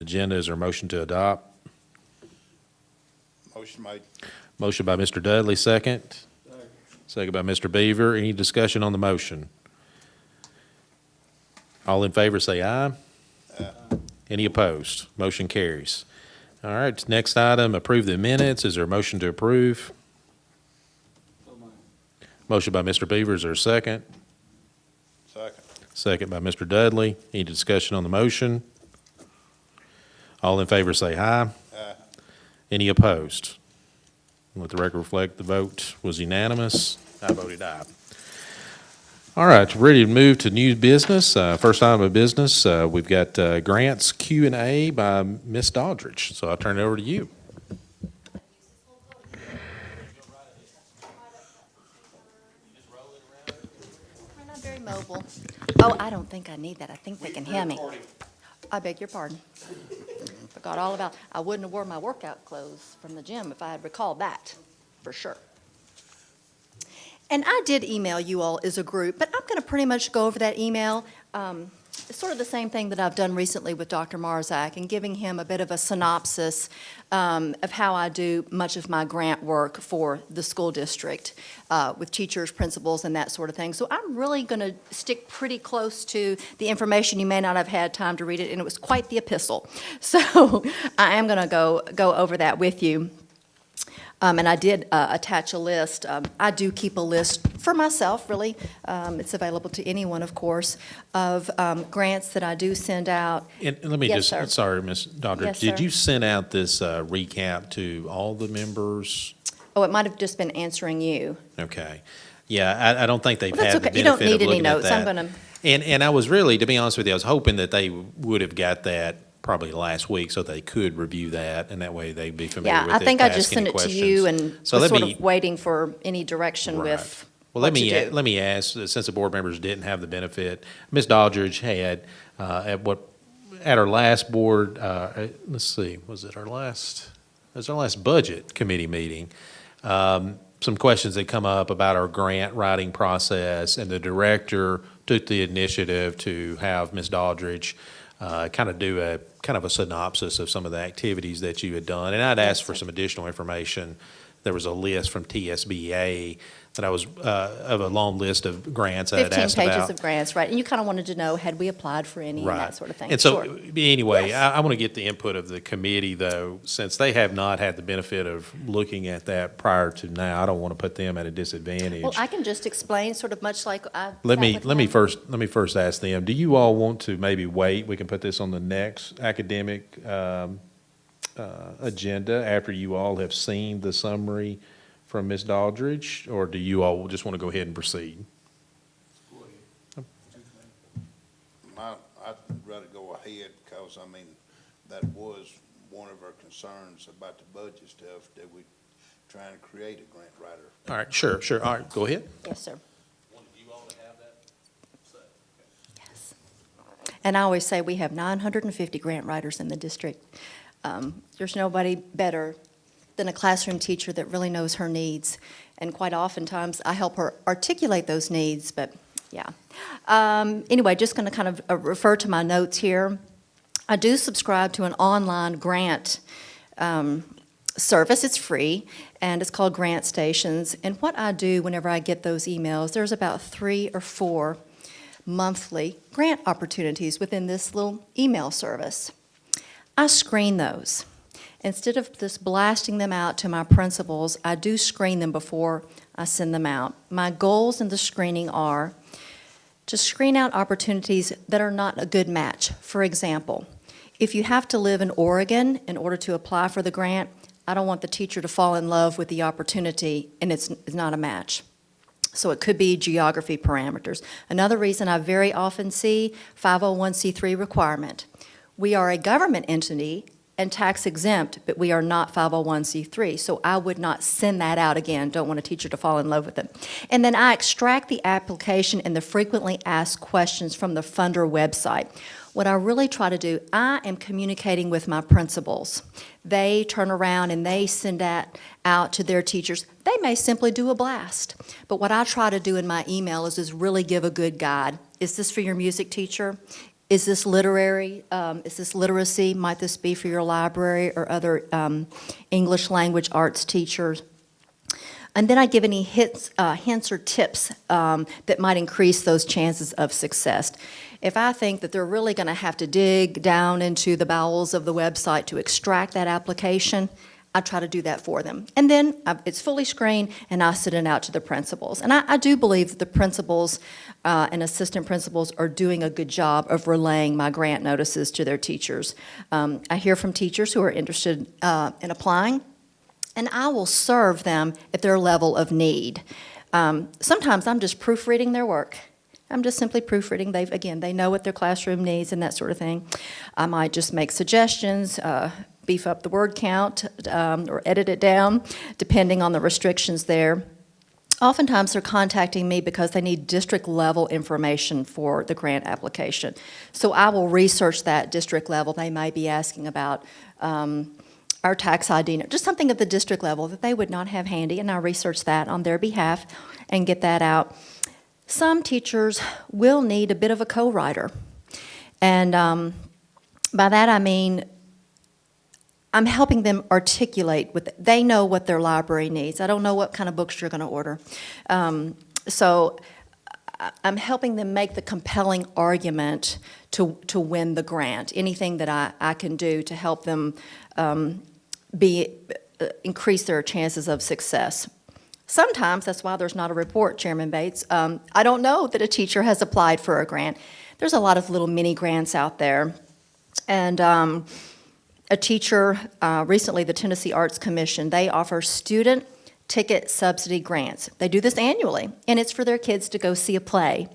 Agenda, is there a motion to adopt? Motion made. Motion by Mr. Dudley, second. Second by Mr. Beaver. Any discussion on the motion? All in favor say aye. Any opposed? Motion carries. All right, next item, approve the minutes. Is there a motion to approve? Motion by Mr. Beaver, is there a second? Second. Second by Mr. Dudley. Any discussion on the motion? All in favor say aye. Any opposed? Let the record reflect the vote was unanimous. I voted aye. All right, ready to move to new business. First item of business, we've got grants Q&A by Ms. Doddridge. So I'll turn it over to you. We're not very mobile. Oh, I don't think I need that. I think they can hear me. I beg your pardon. Forgot all about, I wouldn't have worn my workout clothes from the gym if I had recalled that, for sure. And I did email you all as a group, but I'm going to pretty much go over that email. It's sort of the same thing that I've done recently with Dr. Marzak and giving him a bit of a synopsis of how I do much of my grant work for the school district with teachers, principals, and that sort of thing. So I'm really going to stick pretty close to the information. You may not have had time to read it, and it was quite the epistle. So I am going to go over that with you. And I did attach a list. I do keep a list for myself, really. It's available to anyone, of course, of grants that I do send out. And let me Yes, sir. sorry, Ms. Doddridge, Yes, did sir. you send out this recap to all the members? Oh, it might have just been answering you. Okay. Yeah, I don't think they've Well, that's had the okay. You don't benefit of need any looking at notes. I'm that. going to, And I was really, to be honest with you, I was hoping that they would have got that probably last week so they could review that, and that way they'd be familiar yeah, with I it. think I to just ask any sent it to questions. you and So was let sort me- of waiting for any direction Right. with Well, what to do. let me ask, since the board members didn't have the benefit, Ms. Doddridge had, at our last board, let's see, it was our last budget committee meeting, some questions that come up about our grant writing process, and the director took the initiative to have Ms. Doddridge kind of do a synopsis of some of the activities that you had done. And I'd asked for some additional information. There was a list from TSBA that I was, of a long list of grants I had 15 asked pages about. of grants, right? And you kind of wanted to know, had we applied for any and Right. that sort of thing. And so, Sure. anyway, Yes. I want to get the input of the committee, though, since they have not had the benefit of looking at that prior to now. I don't want to put them at a disadvantage. Well, I can just explain, sort of much like I. Let sat me with let me him. first ask them. Do you all want to maybe wait? We can put this on the next academic agenda after you all have seen the summary from Ms. Doddridge, or do you all just want to go ahead and proceed? I'd rather go ahead because, I mean, that was one of our concerns about the budget stuff, that we trying to create a grant writer. All right, sure. All right, go ahead. Yes, sir. Wanted you all to have that? Yes. And I always say we have 950 grant writers in the district. There's nobody better than a classroom teacher that really knows her needs. And quite oftentimes, I help her articulate those needs, but yeah. Anyway, just going to kind of refer to my notes here. I do subscribe to an online grant service. It's free, and it's called Grant Stations. And what I do whenever I get those emails, there's about 3 or 4 monthly grant opportunities within this little email service. I screen those. Instead of just blasting them out to my principals, I do screen them before I send them out. My goals in the screening are to screen out opportunities that are not a good match. For example, if you have to live in Oregon in order to apply for the grant, I don't want the teacher to fall in love with the opportunity and it's not a match. So it could be geography parameters. Another reason I very often see 501c3 requirement. We are a government entity and tax exempt, but we are not 501c3, so I would not send that out again. Don't want a teacher to fall in love with it. And then I extract the application and the frequently asked questions from the funder website. What I really try to do, I am communicating with my principals. They turn around and they send that out to their teachers. They may simply do a blast, but what I try to do in my email is really give a good guide. Is this for your music teacher? Is this literary? Is this literacy? Might this be for your library or other English language arts teachers? And then I give any hints or tips that might increase those chances of success. If I think that they're really going to have to dig down into the bowels of the website to extract that application, I try to do that for them. And then it's fully screened, and I send it out to the principals. And I do believe that the principals and assistant principals are doing a good job of relaying my grant notices to their teachers. I hear from teachers who are interested in applying, and I will serve them at their level of need. Sometimes I'm just proofreading their work. I'm just simply proofreading. They know what their classroom needs and that sort of thing. I might just make suggestions, beef up the word count, or edit it down, depending on the restrictions there. Oftentimes they're contacting me because they need district level information for the grant application. So I will research that district level. They may be asking about our tax ID, just something at the district level that they would not have handy, and I research that on their behalf and get that out. Some teachers will need a bit of a co-writer, and by that I mean I'm helping them articulate they know what their library needs. I don't know what kind of books you're going to order. So I'm helping them make the compelling argument to win the grant. Anything that I can do to help them increase their chances of success. Sometimes that's why there's not a report, Chairman Bates. I don't know that a teacher has applied for a grant. There's a lot of little mini grants out there. And a teacher, recently the Tennessee Arts Commission, they offer student ticket subsidy grants. They do this annually, and it's for their kids to go see a play.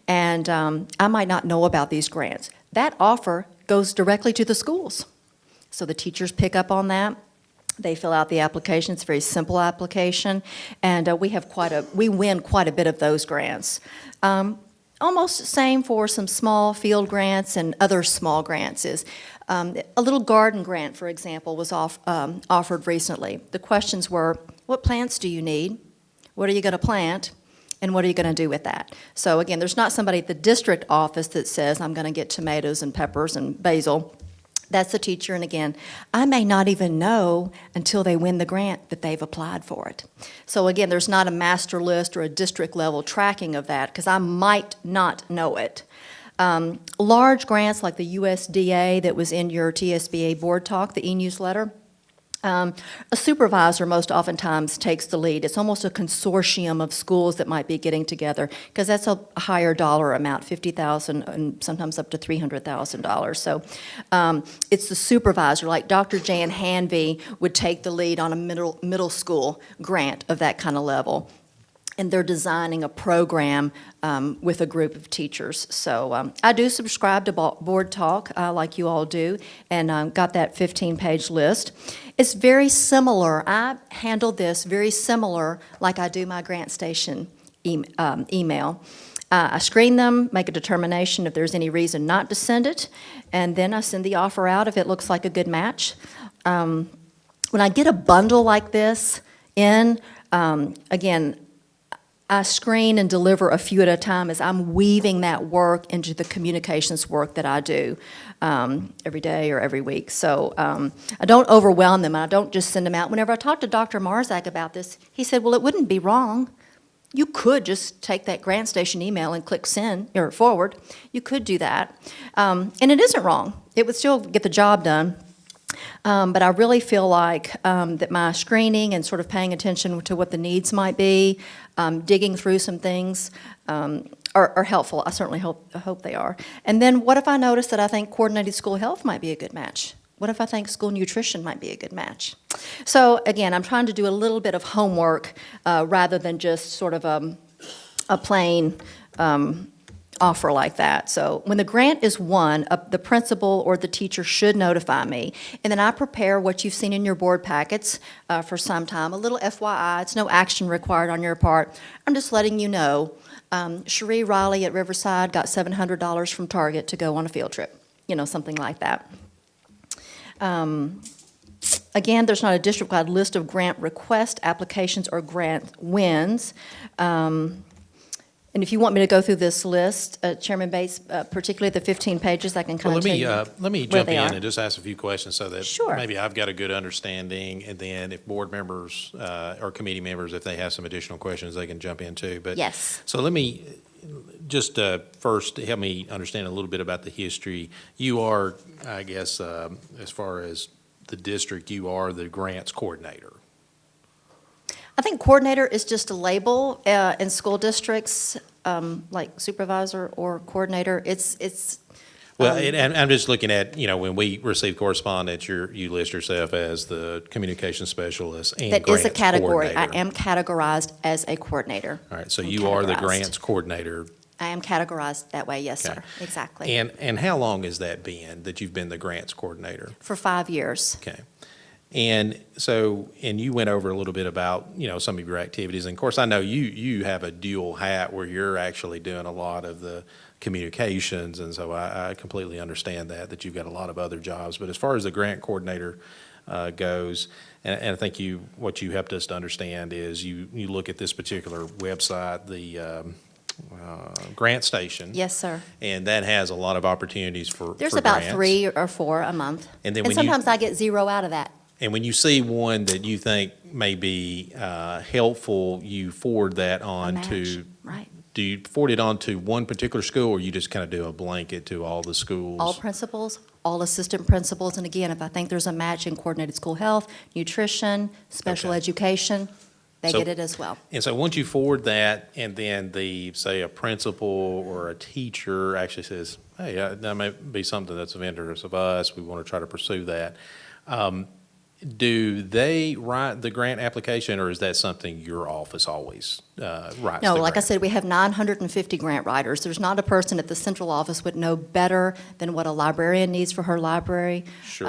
And I might not know about these grants. That offer goes directly to the schools. So the teachers pick up on that. They fill out the application. It's a very simple application, and we win quite a bit of those grants. Almost the same for some small field grants and other small grants is a little garden grant, for example, was offered recently. The questions were, what plants do you need? What are you going to plant? And what are you going to do with that? So again, there's not somebody at the district office that says, I'm going to get tomatoes and peppers and basil. That's the teacher, and again, I may not even know until they win the grant that they've applied for it. So again, there's not a master list or a district level tracking of that because I might not know it. Large grants like the USDA that was in your TSBA board talk, the e-newsletter, a supervisor most oftentimes takes the lead. It's almost a consortium of schools that might be getting together because that's a higher dollar amount, $50,000 and sometimes up to $300,000. So it's the supervisor, like Dr. Jan Hanvey would take the lead on a middle school grant of that kind of level. And they're designing a program with a group of teachers. So I do subscribe to Board Talk like you all do, and got that 15-page list. It's very similar. I handle this very similar like I do my Grant Station email. I screen them, make a determination if there's any reason not to send it, and then I send the offer out if it looks like a good match. When I get a bundle like this in, again, I screen and deliver a few at a time as I'm weaving that work into the communications work that I do every day or every week. So I don't overwhelm them. I don't just send them out. Whenever I talked to Dr. Marzak about this, he said, well, it wouldn't be wrong. You could just take that Grant Station email and click send or forward. You could do that. And it isn't wrong. It would still get the job done. But I really feel like that my screening and sort of paying attention to what the needs might be, digging through some things are helpful. I certainly hope they are. And then what if I notice that I think coordinated school health might be a good match? What if I think school nutrition might be a good match? So again, I'm trying to do a little bit of homework rather than just sort of a plain offer like that. So when the grant is won, the principal or the teacher should notify me, and then I prepare what you've seen in your board packets for some time, a little FYI. It's no action required on your part. I'm just letting you know. Cherie Riley at Riverside got $700 from Target to go on a field trip, something like that. Again, there's not a district-wide list of grant request applications or grant wins. And if you want me to go through this list, Chairman Bates, particularly the 15 pages, I can kind Well, of tell you let me where jump they in are. and just ask a few questions so that Sure. maybe I've got a good understanding, and then if board members or committee members, if they have some additional questions, they can jump in too. But Yes. so let me just first help me understand a little bit about the history. You are, I guess, as far as the district, you are the grants coordinator. I think coordinator is just a label in school districts, like supervisor or coordinator. It's Well, and I'm just looking at, when we receive correspondence, you list yourself as the communication specialist and that is a grants category. I coordinator. am categorized as a coordinator. All right, so I'm you are the categorized. grants coordinator. I am categorized that way, yes, Okay. sir. Exactly. And how long has that been that you've been the grants coordinator? For 5 years. Okay. And so, and you went over a little bit about, some of your activities. And of course, I know you have a dual hat where you're actually doing a lot of the communications. And so I completely understand that you've got a lot of other jobs. But as far as the grant coordinator goes, and I think what you helped us to understand is you look at this particular website, the Grant Station. Yes, sir. And that has a lot of opportunities for There's for about grants. 3 or 4 a month. And then And when you- sometimes I get 0 out of that. And when you see one that you think may be helpful, you forward that A on match. to, Right. do you forward it on to one particular school, or you just kind of do a blanket to all the schools? All principals, all assistant principals, and again, if I think there's a match in coordinated school health, nutrition, special Okay. education, they So- get it as well. And so once you forward that, and then say, a principal or a teacher actually says, hey, that may be something that's of interest of us, we want to try to pursue that. Do they write the grant application, or is that something your office always writes? No, the like I grant? said, we have 950 grant writers. There's not a person at the central office would know better than what a librarian needs for her library. Sure.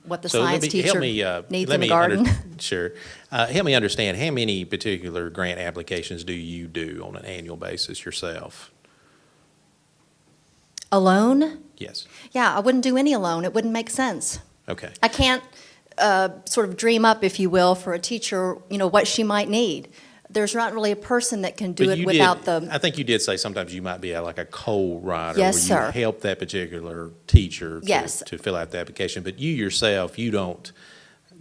What the So let science me- help teacher me, needs let in the me garden. Sure. Help me understand, how many particular grant applications do you do on an annual basis yourself? Alone? Yes. Yeah, I wouldn't do any alone. It wouldn't make sense. Okay. I can't sort of dream up, if you will, for a teacher, what she might need. There's not really a person that can do But it you without did, the, I think you did say sometimes you might be like a co-writer. Yes, where sir. you help that particular teacher Yes. to fill out the application. But you yourself, you don't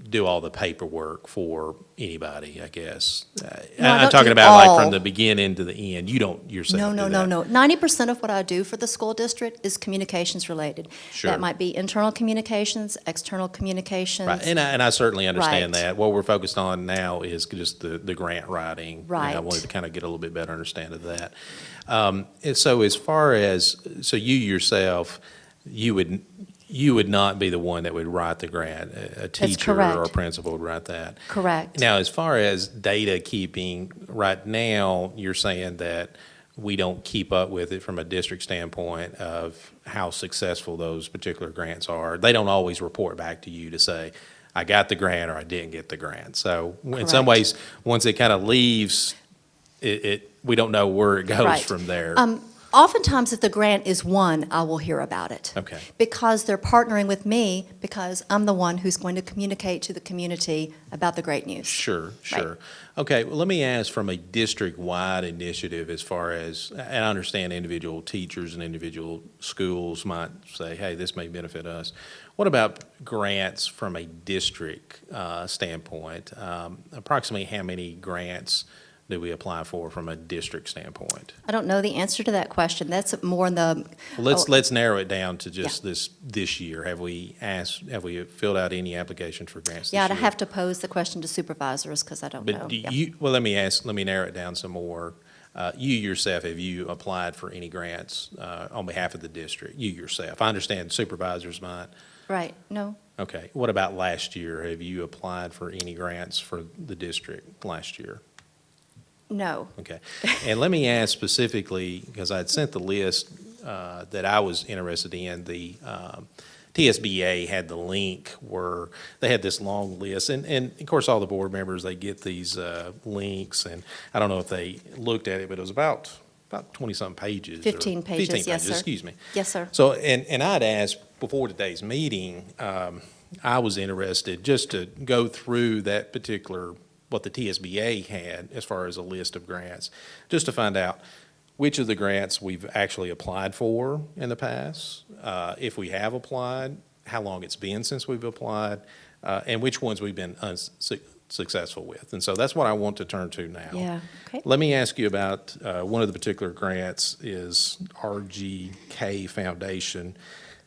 do all the paperwork for anybody, I guess. No, I I'm don't talking do about like all. from the beginning to the end. You don't yourself no, do no, that. 90% of what I do for the school district is communications related. Sure. That might be internal communications, external communications. Right, and I certainly understand Right. that. What we're focused on now is just the grant writing. And I Right. wanted to kind of get a little bit better understanding of that. And so as far as, so you yourself, you would not be the one that would write the grant. A teacher or a correct. principal would write that. Correct. Now, as far as data keeping, right now, you're saying that we don't keep up with it from a district standpoint of how successful those particular grants are. They don't always report back to you to say, I got the grant or I didn't get the grant. So in some Correct. ways, once it kind of leaves, we don't know where it goes Right. from there. Oftentimes, if the grant is won, I will hear about it. Okay. Because they're partnering with me, because I'm the one who's going to communicate to the community about the great news. Sure, sure. Okay, well, let me ask from a district-wide initiative as far as, and I understand individual teachers and individual schools might say, hey, this may benefit us. What about grants from a district standpoint? Approximately how many grants do we apply for from a district standpoint? I don't know the answer to that question. That's more in the. Let's narrow it down to just this year. Have we filled out any applications for grants this year? Yeah, I'd have to pose the question to supervisors because I don't know. But do Yeah. well, let me narrow it down some more. You yourself, have you applied for any grants on behalf of the district? You yourself. I understand supervisors might. Right, no. Okay. What about last year? Have you applied for any grants for the district last year? No. Okay. And let me ask specifically, because I had sent the list that I was interested in, the TSBA had the link where they had this long list. And of course, all the board members, they get these links. And I don't know if they looked at it, but it was about 20-some pages. or 15 pages, 15 yes, sir. Excuse me. Yes, sir. So, and I'd asked before today's meeting, I was interested just to go through that particular, what the TSBA had as far as a list of grants, just to find out which of the grants we've actually applied for in the past, if we have applied, how long it's been since we've applied, and which ones we've been unsuccessful with. And so that's what I want to turn to now. Yeah, okay. Let me ask you about one of the particular grants is RGK Foundation.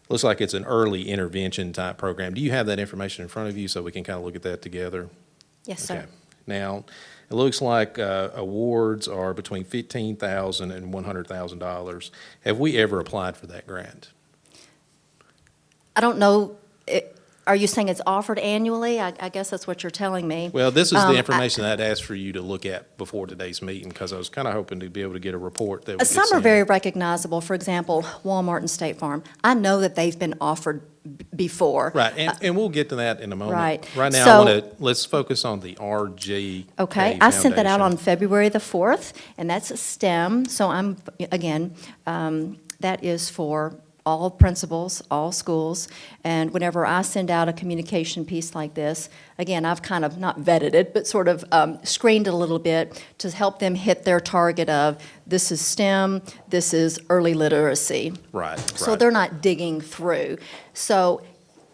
Looks like it's an early intervention type program. Do you have that information in front of you so we can kind of look at that together? Yes, sir. Okay. Now, it looks like awards are between $15,000 and $100,000. Have we ever applied for that grant? I don't know, are you saying it's offered annually? I guess that's what you're telling me. Well, this is the information that I'd asked for you to look at before today's meeting, because I was kind of hoping to be able to get a report that we could Some are send. very recognizable. For example, Walmart and State Farm. I know that they've been offered before. Right, and we'll get to that in a moment. Right. Right now, So- let's focus on the RGK Okay, I sent that out on Foundation. February the 4th, and that's a STEM. So that is for all principals, all schools. And whenever I send out a communication piece like this, again, I've kind of not vetted it, but sort of screened it a little bit to help them hit their target of this is STEM, this is early literacy. Right, So right. they're not digging through. So,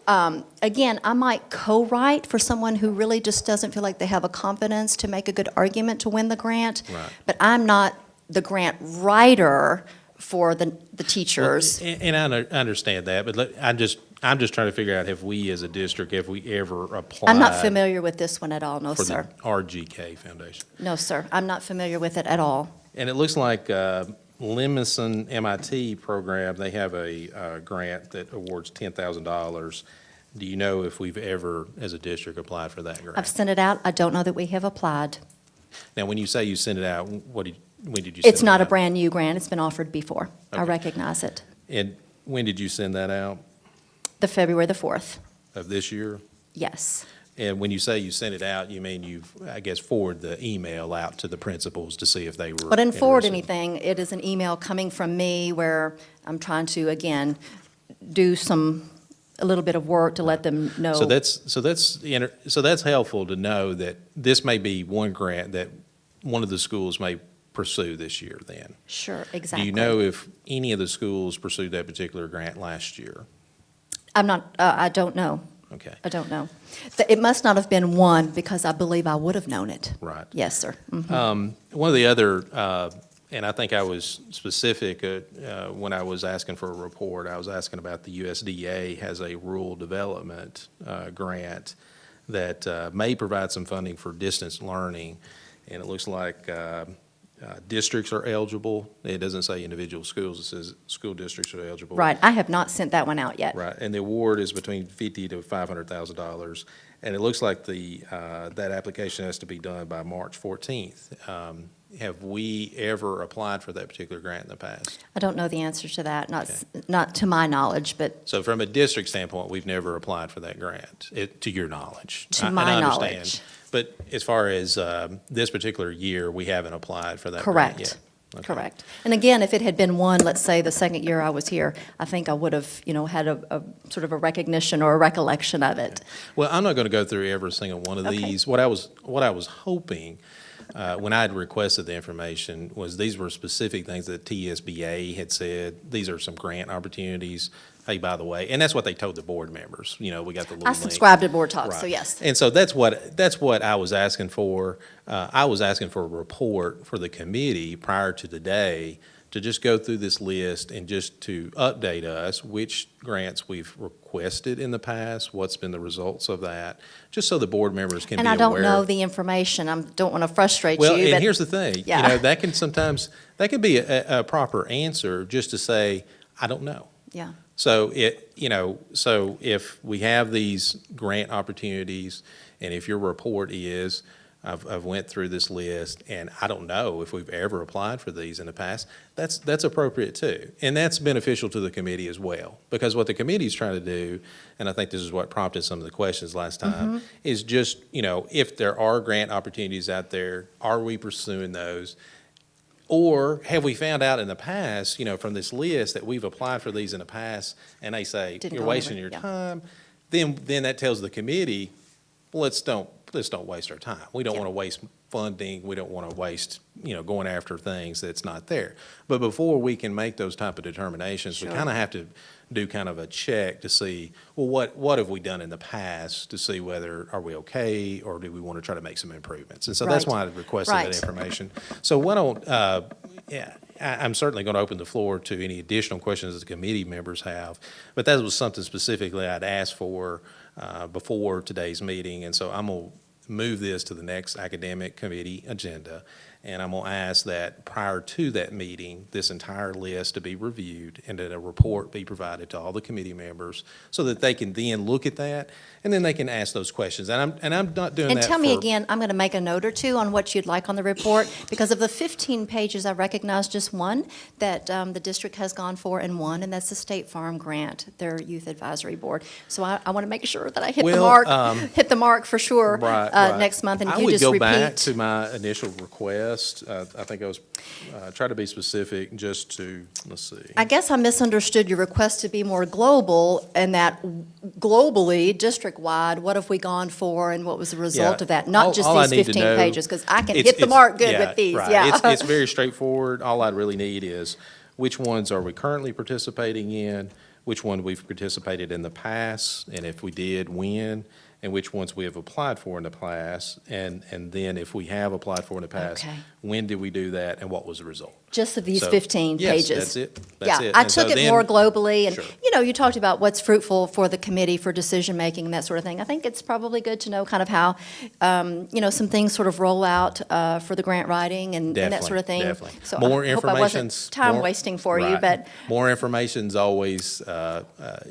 again, I might co-write for someone who really just doesn't feel like they have a confidence to make a good argument to win the grant. Right. But I'm not the grant writer for the teachers. And I understand that, but I'm just trying to figure out, have we as a district, have we ever applied? I'm not familiar with this one at all, no, For the sir. RGK Foundation. No, sir, I'm not familiar with it at all. And it looks like Lemison MIT program, they have a grant that awards $10,000. Do you know if we've ever, as a district, applied for that grant? I've sent it out, I don't know that we have applied. Now, when you say you sent it out, when did you send it out? It's not a brand-new grant, it's been offered before. I Okay. recognize it. And when did you send that out? The February the 4th, Of this year? yes. And when you say you sent it out, you mean you've, I guess, forward the email out to the principals to see if they were But I didn't forward interested? anything. It is an email coming from me where I'm trying to, again, do a little bit of work to let them know. So that's helpful to know that this may be one grant that one of the schools may pursue this year then. Sure, Do exactly. you know if any of the schools pursued that particular grant last year? I'm not, I don't know. Okay, I don't know. It must not have been one because I believe I would have known it. right. Yes, sir. Mhm. One of the other, and I think I was specific when I was asking for a report, I was asking about the USDA has a rural development grant that may provide some funding for distance learning. And it looks like districts are eligible. It doesn't say individual schools, it says school districts are eligible. Right, I have not sent that one out yet. Right, and the award is between $50,000 to $500,000. And it looks like that application has to be done by March 14th. Have we ever applied for that particular grant in the past? I don't know the answer to that, Okay. not to my knowledge, but So from a district standpoint, we've never applied for that grant, to your knowledge? To And my I understand. knowledge. But as far as this particular year, we haven't applied for that grant yet? correct. Okay. Correct. And again, if it had been one, let's say, the second year I was here, I think I would have, had a sort of a recognition or a recollection of it. Well, I'm not going to go through every single one of Okay. these. What I was hoping, when I had requested the information, was these were specific things that TSBA had said. These are some grant opportunities. Hey, by the way, and that's what they told the board members. We got the little I link. subscribe to Board Talk, so Right. yes. And so that's what I was asking for. I was asking for a report for the committee prior to today to just go through this list and just to update us which grants we've requested in the past, what's been the results of that, just so the board members can be And aware. I don't know the information. I don't want to frustrate you, Well, and but here's the thing, Yeah. that can be a proper answer just to say, I don't know. yeah. So so if we have these grant opportunities, and if your report is, I've went through this list, and I don't know if we've ever applied for these in the past, that's appropriate too. And that's beneficial to the committee as well, because what the committee's trying to do, and I think this is what prompted some of the questions last time, is just, if there are grant opportunities out there, are we pursuing those? Or have we found out in the past, from this list that we've applied for these in the past, and they say, Didn't you're go wasting over, your yeah. time, then that tells the committee, well, let's don't let's don't waste our time. We don't Yeah. want to waste funding. We don't want to waste, going after things that's not there. But before we can make those type of determinations, we Sure. kind of have to do kind of a check to see, well, what have we done in the past to see whether, are we okay, or do we want to try to make some improvements? And so that's Right. why I requested that Right. information. So why don't, yeah, I'm certainly going to open the floor to any additional questions that the committee members have, but that was something specifically I'd asked for before today's meeting, and so I'm going to move this to the next academic committee agenda, and I'm going to ask that prior to that meeting, this entire list to be reviewed and that a report be provided to all the committee members so that they can then look at that, and then they can ask those questions. And I'm not doing that And tell me for- again, I'm going to make a note or two on what you'd like on the report, because of the 15 pages, I recognize just one that the district has gone for, and one, and that's the State Farm grant, their youth advisory board. So I want to make sure that I hit the Well, mark, hit the mark for sure Right. next month, and if I you would just go back repeat. to my initial request. I think I was, try to be specific just to, let's see. I guess I misunderstood your request to be more global, and that globally, district-wide, what have we gone for, and what was the result Yeah. of that? Not just All I these need to 15 know- pages, because I can It's- hit the it's- mark good with these, right. yeah. It's very straightforward. All I really need is which ones are we currently participating in, which one we've participated in the past, and if we did, when, and which ones we have applied for in the past, and then if we have applied for in the past, Okay. when did we do that, and what was the result? Just of these So, 15 pages. Yes, that's it. That's Yeah, it. I And so took it then- more globally, and, Sure. you talked about what's fruitful for the committee for decision-making and that sort of thing. I think it's probably good to know kind of how, some things sort of roll out for the grant writing and that sort of thing. Definitely. So More I hope I wasn't information's. time more- wasting for you, right. but More information's always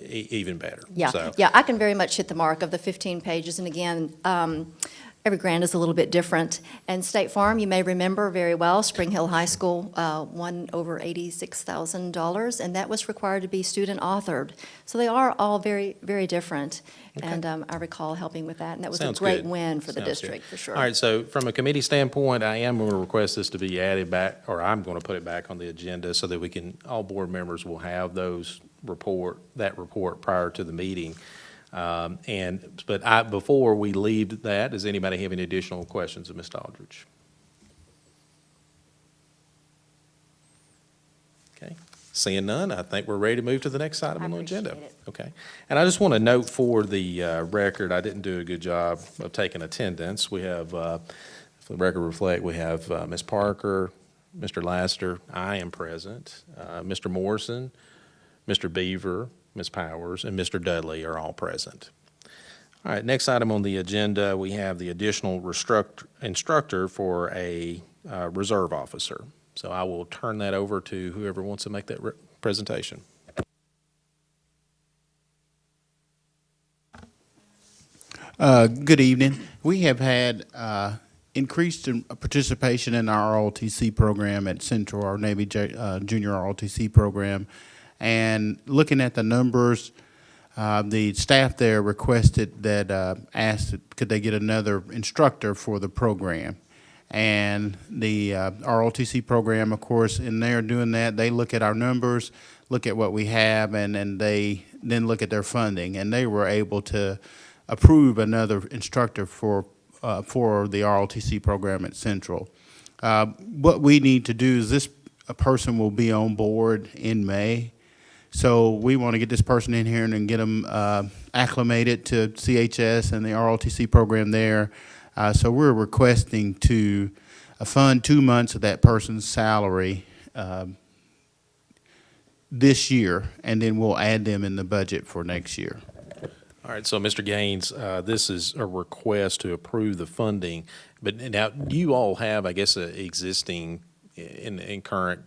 even better. yeah, So- yeah, I can very much hit the mark of the 15 pages. And again, every grant is a little bit different. And State Farm, you may remember very well, Spring Hill High School won over $86,000, and that was required to be student-authored. So they are all very, very different. Okay. And I recall helping with that, and that was Sounds a great good. win for the Sounds good. district, for sure. All right, so from a committee standpoint, I am going to request this to be added back, or I'm going to put it back on the agenda so that we can, all board members will have that report prior to the meeting. Before we leave that, does anybody have any additional questions of Ms. Aldridge? Okay, seeing none, I think we're ready to move to the next item I on the agenda. appreciate it. Okay, and I just want to note for the record, I didn't do a good job of taking attendance. We have, for the record reflect, we have Ms. Parker, Mr. Laster, I am present, Mr. Morrison, Mr. Beaver, Ms. Powers, and Mr. Dudley are all present. All right, next item on the agenda, we have the additional instructor for a reserve officer. So I will turn that over to whoever wants to make that presentation. Good evening. We have had increased participation in our ROTC program at Central, our Navy Junior ROTC program. And looking at the numbers, the staff there requested that, asked, could they get another instructor for the program? And the ROTC program, of course, in there doing that, they look at our numbers, look at what we have, and they then look at their funding. And they were able to approve another instructor for the ROTC program at Central. What we need to do is a person will be on board in May. So we want to get this person in here and then get them acclimated to CHS and the ROTC program there. So we're requesting to fund 2 months of that person's salary this year, and then we'll add them in the budget for next year. All right, so Mr. Gaines, this is a request to approve the funding, but now you all have, I guess, existing in current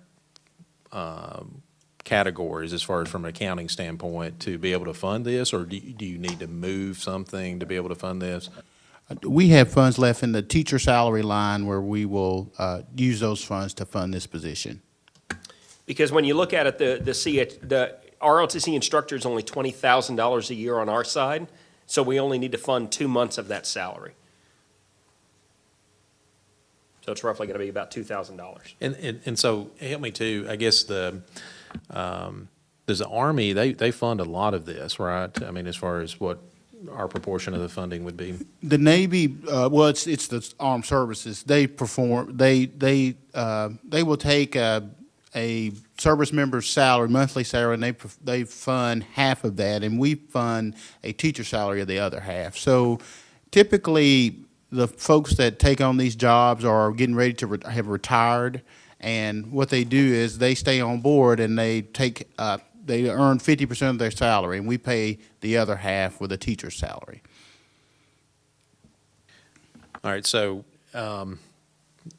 categories as far as from an accounting standpoint to be able to fund this, or do you need to move something to be able to fund this? We have funds left in the teacher salary line where we will use those funds to fund this position. Because when you look at it, the ROTC instructor is only $20,000 a year on our side, so we only need to fund 2 months of that salary. So it's roughly going to be about $2,000. And so help me too, I guess there's the Army, they fund a lot of this, right? I mean, as far as what our proportion of the funding would be? The Navy, well, it's the armed services. They perform. They will take a service member's salary, monthly salary, and they fund half of that, and we fund a teacher salary of the other half. So, typically, the folks that take on these jobs are getting ready to have retired, and what they do is they stay on board and they take. They earn 50% of their salary, and we pay the other half with a teacher's salary. All right, so,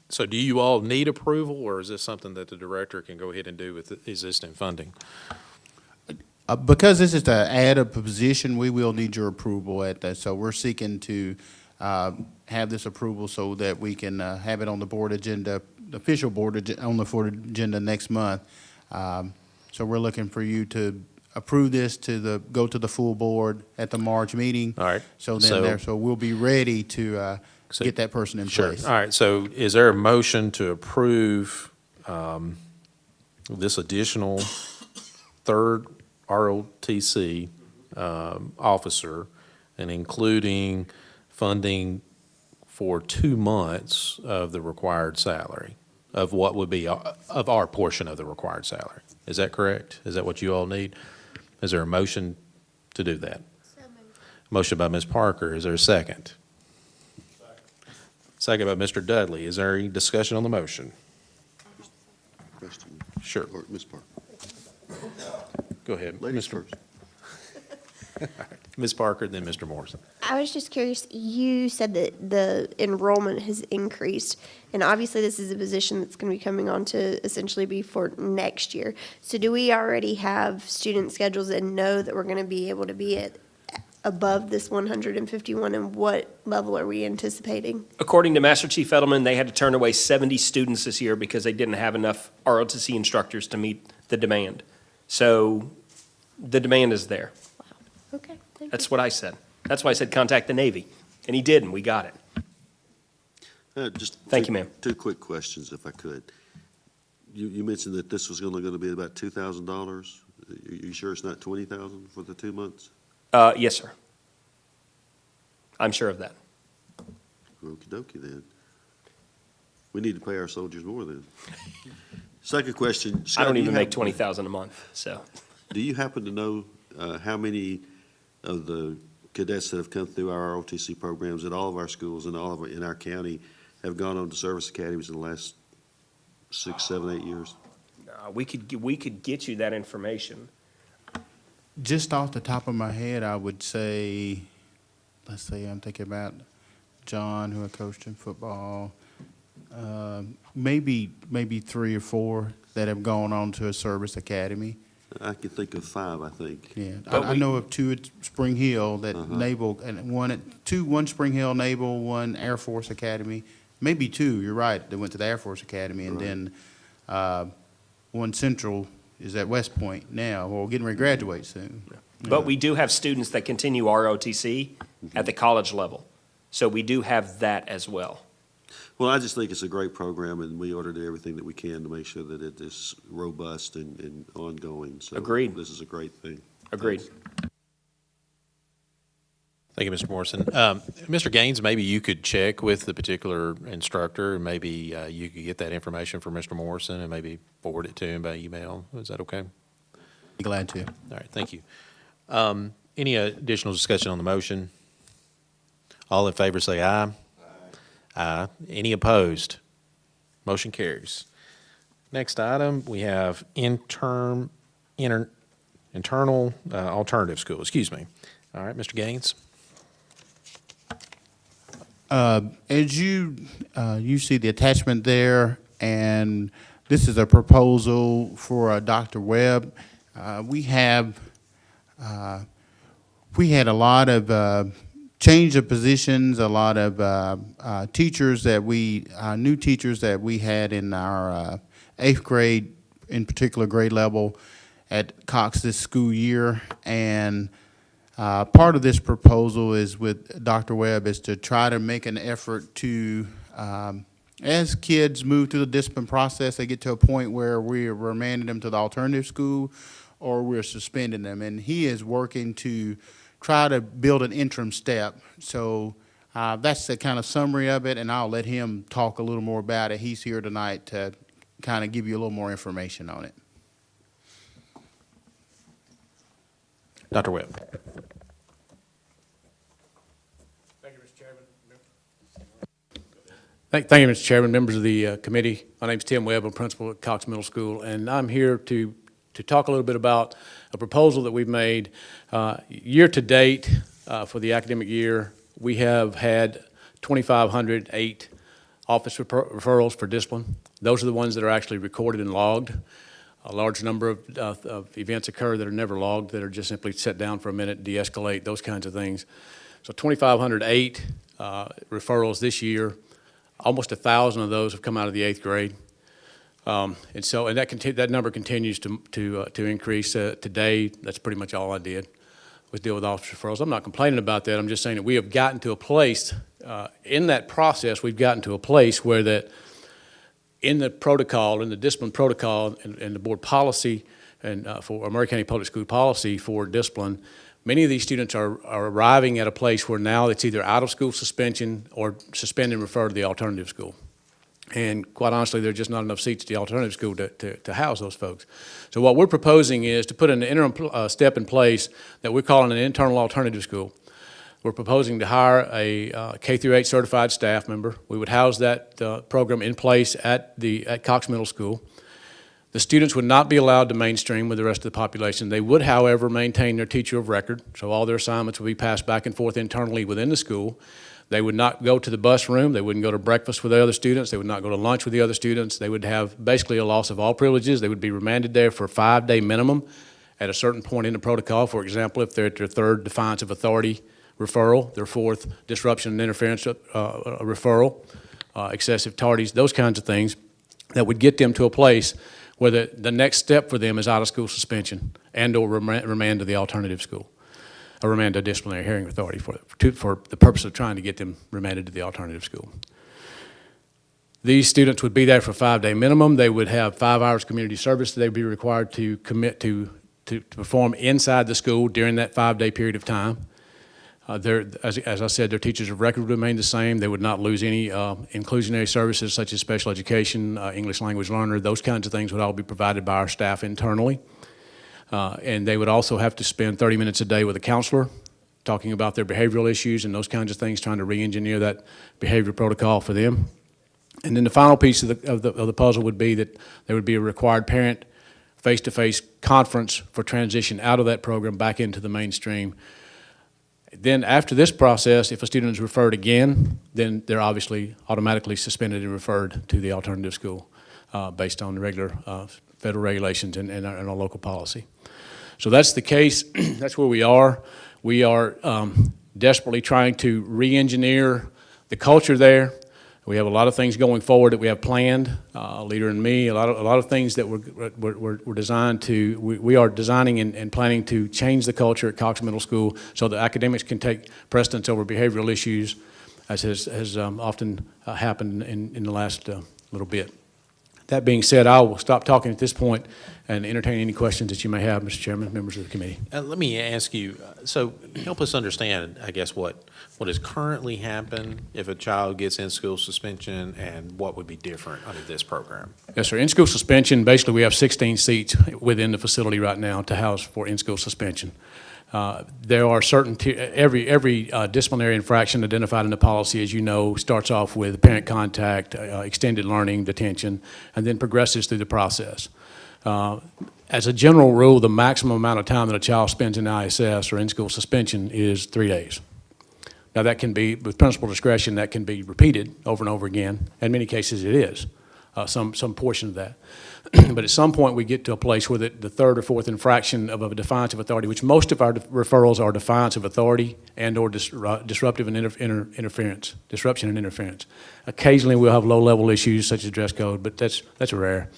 so do you all need approval, or is this something that the director can go ahead and do with the existing funding? Because this is to add a position, we will need your approval at that. So we're seeking to have this approval so that we can have it on the board agenda, the official on the board agenda next month. So we're looking for you to approve this go to the full board at the March meeting. All right. So we'll be ready to get that person in Sure. place. All right, so is there a motion to approve this additional third ROTC officer, and including funding for 2 months of the required salary, of what would be, of our portion of the required salary? Is that correct? Is that what you all need? Is there a motion to do that? Motion by Ms. Parker. Is there a second? Second by Mr. Dudley. Is there any discussion on the motion? Question. Sure. Or Ms. Parker. Go ahead. Ladies Mr. first. Ms. Parker, then Mr. Morrison. I was just curious, you said that the enrollment has increased, and obviously this is a position that's going to be coming on to essentially be for next year. So do we already have student schedules and know that we're going to be able to be at above this 151, and what level are we anticipating? According to Master Chief Edelman, they had to turn away 70 students this year because they didn't have enough ROTC instructors to meet the demand. So the demand is there. Okay, thank you. That's what I said. That's why I said contact the Navy. And he did, and we got it. Just Thank you, ma'am. Two quick questions, if I could. You mentioned that this was only going to be about $2,000. You sure it's not $20,000 for the 2 months? Yes, sir. I'm sure of that. Okie dokie then. We need to pay our soldiers more then. Second question. I Scott, don't do you even make have- 20,000 a month, so. Do you happen to know how many of the cadets that have come through our ROTC programs at all of our schools and in our county have gone on to service academies in the last 6, 7, 8 years? We could get you that information. Just off the top of my head, I would say, let's see, I'm thinking about John, who I coached in football. Maybe 3 or 4 that have gone on to a service academy. I can think of 5, I think. Yeah, But I know of 2 at Spring Hill that Naval, and one Spring Hill Naval, one Air Force Academy. Maybe 2, you're right, that went to the Air Force Academy, and then one Central is at West Point now, or getting ready to graduate soon. But we do have students that continue ROTC at the college level. So we do have that as well. Well, I just think it's a great program, and we ought to do everything that we can to make sure that it is robust and ongoing. So Agreed. This is a great thing. Agreed. Thank you, Mr. Morrison. Mr. Gaines, maybe you could check with the particular instructor, and maybe you could get that information from Mr. Morrison and maybe forward it to him by email. Is that okay? Be glad to. All right, thank you. Any additional discussion on the motion? All in favor say aye. Aye. Any opposed? Motion carries. Next item, we have internal alternative school, excuse me. All right, Mr. Gaines. As you see the attachment there, and this is a proposal for Dr. Webb. We had a lot of change of positions, a lot of teachers that new teachers that we had in our 8th grade, in particular grade level at Cox this school year, and part of this proposal is with Dr. Webb is to try to make an effort to, as kids move through the discipline process, they get to a point where we're remanding them to the alternative school or we're suspending them. And he is working to try to build an interim step. So that's the kind of summary of it, and I'll let him talk a little more about it. He's here tonight to kind of give you a little more information on it. Dr. Webb. Thank you, Mr. Chairman. Thank you, Mr. Chairman, members of the committee. My name's Tim Webb. I'm principal at Cox Middle School, and I'm here to talk a little bit about a proposal that we've made. Year to date, for the academic year, we have had 2,508 office referrals for discipline. Those are the ones that are actually recorded and logged. A large number of events occur that are never logged, that are just simply set down for a minute, de-escalate, those kinds of things. So 2,508 referrals this year. Almost 1,000 of those have come out of the 8th grade. And that number continues to increase. Today, that's pretty much all I did, was deal with office referrals. I'm not complaining about that. I'm just saying that we have gotten to a place, in that process, we've gotten to a place where that in the protocol, in the discipline protocol and the board policy and for Maury County Public School policy for discipline, many of these students are arriving at a place where now it's either out of school suspension or suspend and refer to the alternative school. And quite honestly, there are just not enough seats at the alternative school to house those folks. So what we're proposing is to put an interim step in place that we're calling an internal alternative school. We're proposing to hire a K through 8 certified staff member. We would house that program in place at Cox Middle School. The students would not be allowed to mainstream with the rest of the population. They would, however, maintain their teacher of record, so all their assignments would be passed back and forth internally within the school. They would not go to the bus room. They wouldn't go to breakfast with the other students. They would not go to lunch with the other students. They would have basically a loss of all privileges. They would be remanded there for a 5-day minimum at a certain point in the protocol. For example, if they're at their 3rd defiance of authority referral, their 4th disruption and interference referral, excessive tardies, those kinds of things that would get them to a place where the next step for them is out-of-school suspension and or remand to the alternative school, or remand to disciplinary hearing authority for the purpose of trying to get them remanded to the alternative school. These students would be there for a 5-day minimum. They would have 5 hours community service that they would be required to commit to perform inside the school during that 5-day period of time. As I said, their teachers of record would remain the same. They would not lose any inclusionary services such as special education, English language learner. Those kinds of things would all be provided by our staff internally. And they would also have to spend 30 minutes a day with a counselor talking about their behavioral issues and those kinds of things, trying to re-engineer that behavior protocol for them. And then the final piece of the puzzle would be that there would be a required parent face-to-face conference for transition out of that program back into the mainstream. Then after this process, if a student is referred again, then they're obviously automatically suspended and referred to the alternative school based on the regular federal regulations and our local policy. So that's the case. That's where we are. We are desperately trying to re-engineer the culture there. We have a lot of things going forward that we have planned, Leader and me, a lot of things that we're designed to, we are designing and planning to change the culture at Cox Middle School so that academics can take precedence over behavioral issues, as has often happened in the last little bit. That being said, I will stop talking at this point and entertain any questions that you may have, Mr. Chairman, members of the committee. Let me ask you, so help us understand, I guess, what has currently happened if a child gets in-school suspension and what would be different under this program? Yes, sir. In-school suspension, basically we have 16 seats within the facility right now to house for in-school suspension. There are certain, every disciplinary infraction identified in the policy, as you know, starts off with parent contact, extended learning, detention, and then progresses through the process. As a general rule, the maximum amount of time that a child spends in ISS or in-school suspension is 3 days. Now that can be, with principal discretion, that can be repeated over and over again. In many cases it is, some portion of that. But at some point we get to a place where the 3rd or 4th infraction of a defiance of authority, which most of our referrals are defiance of authority and or disruptive and interference, disruption and interference. Occasionally we'll have low-level issues such as dress code, but that's rare.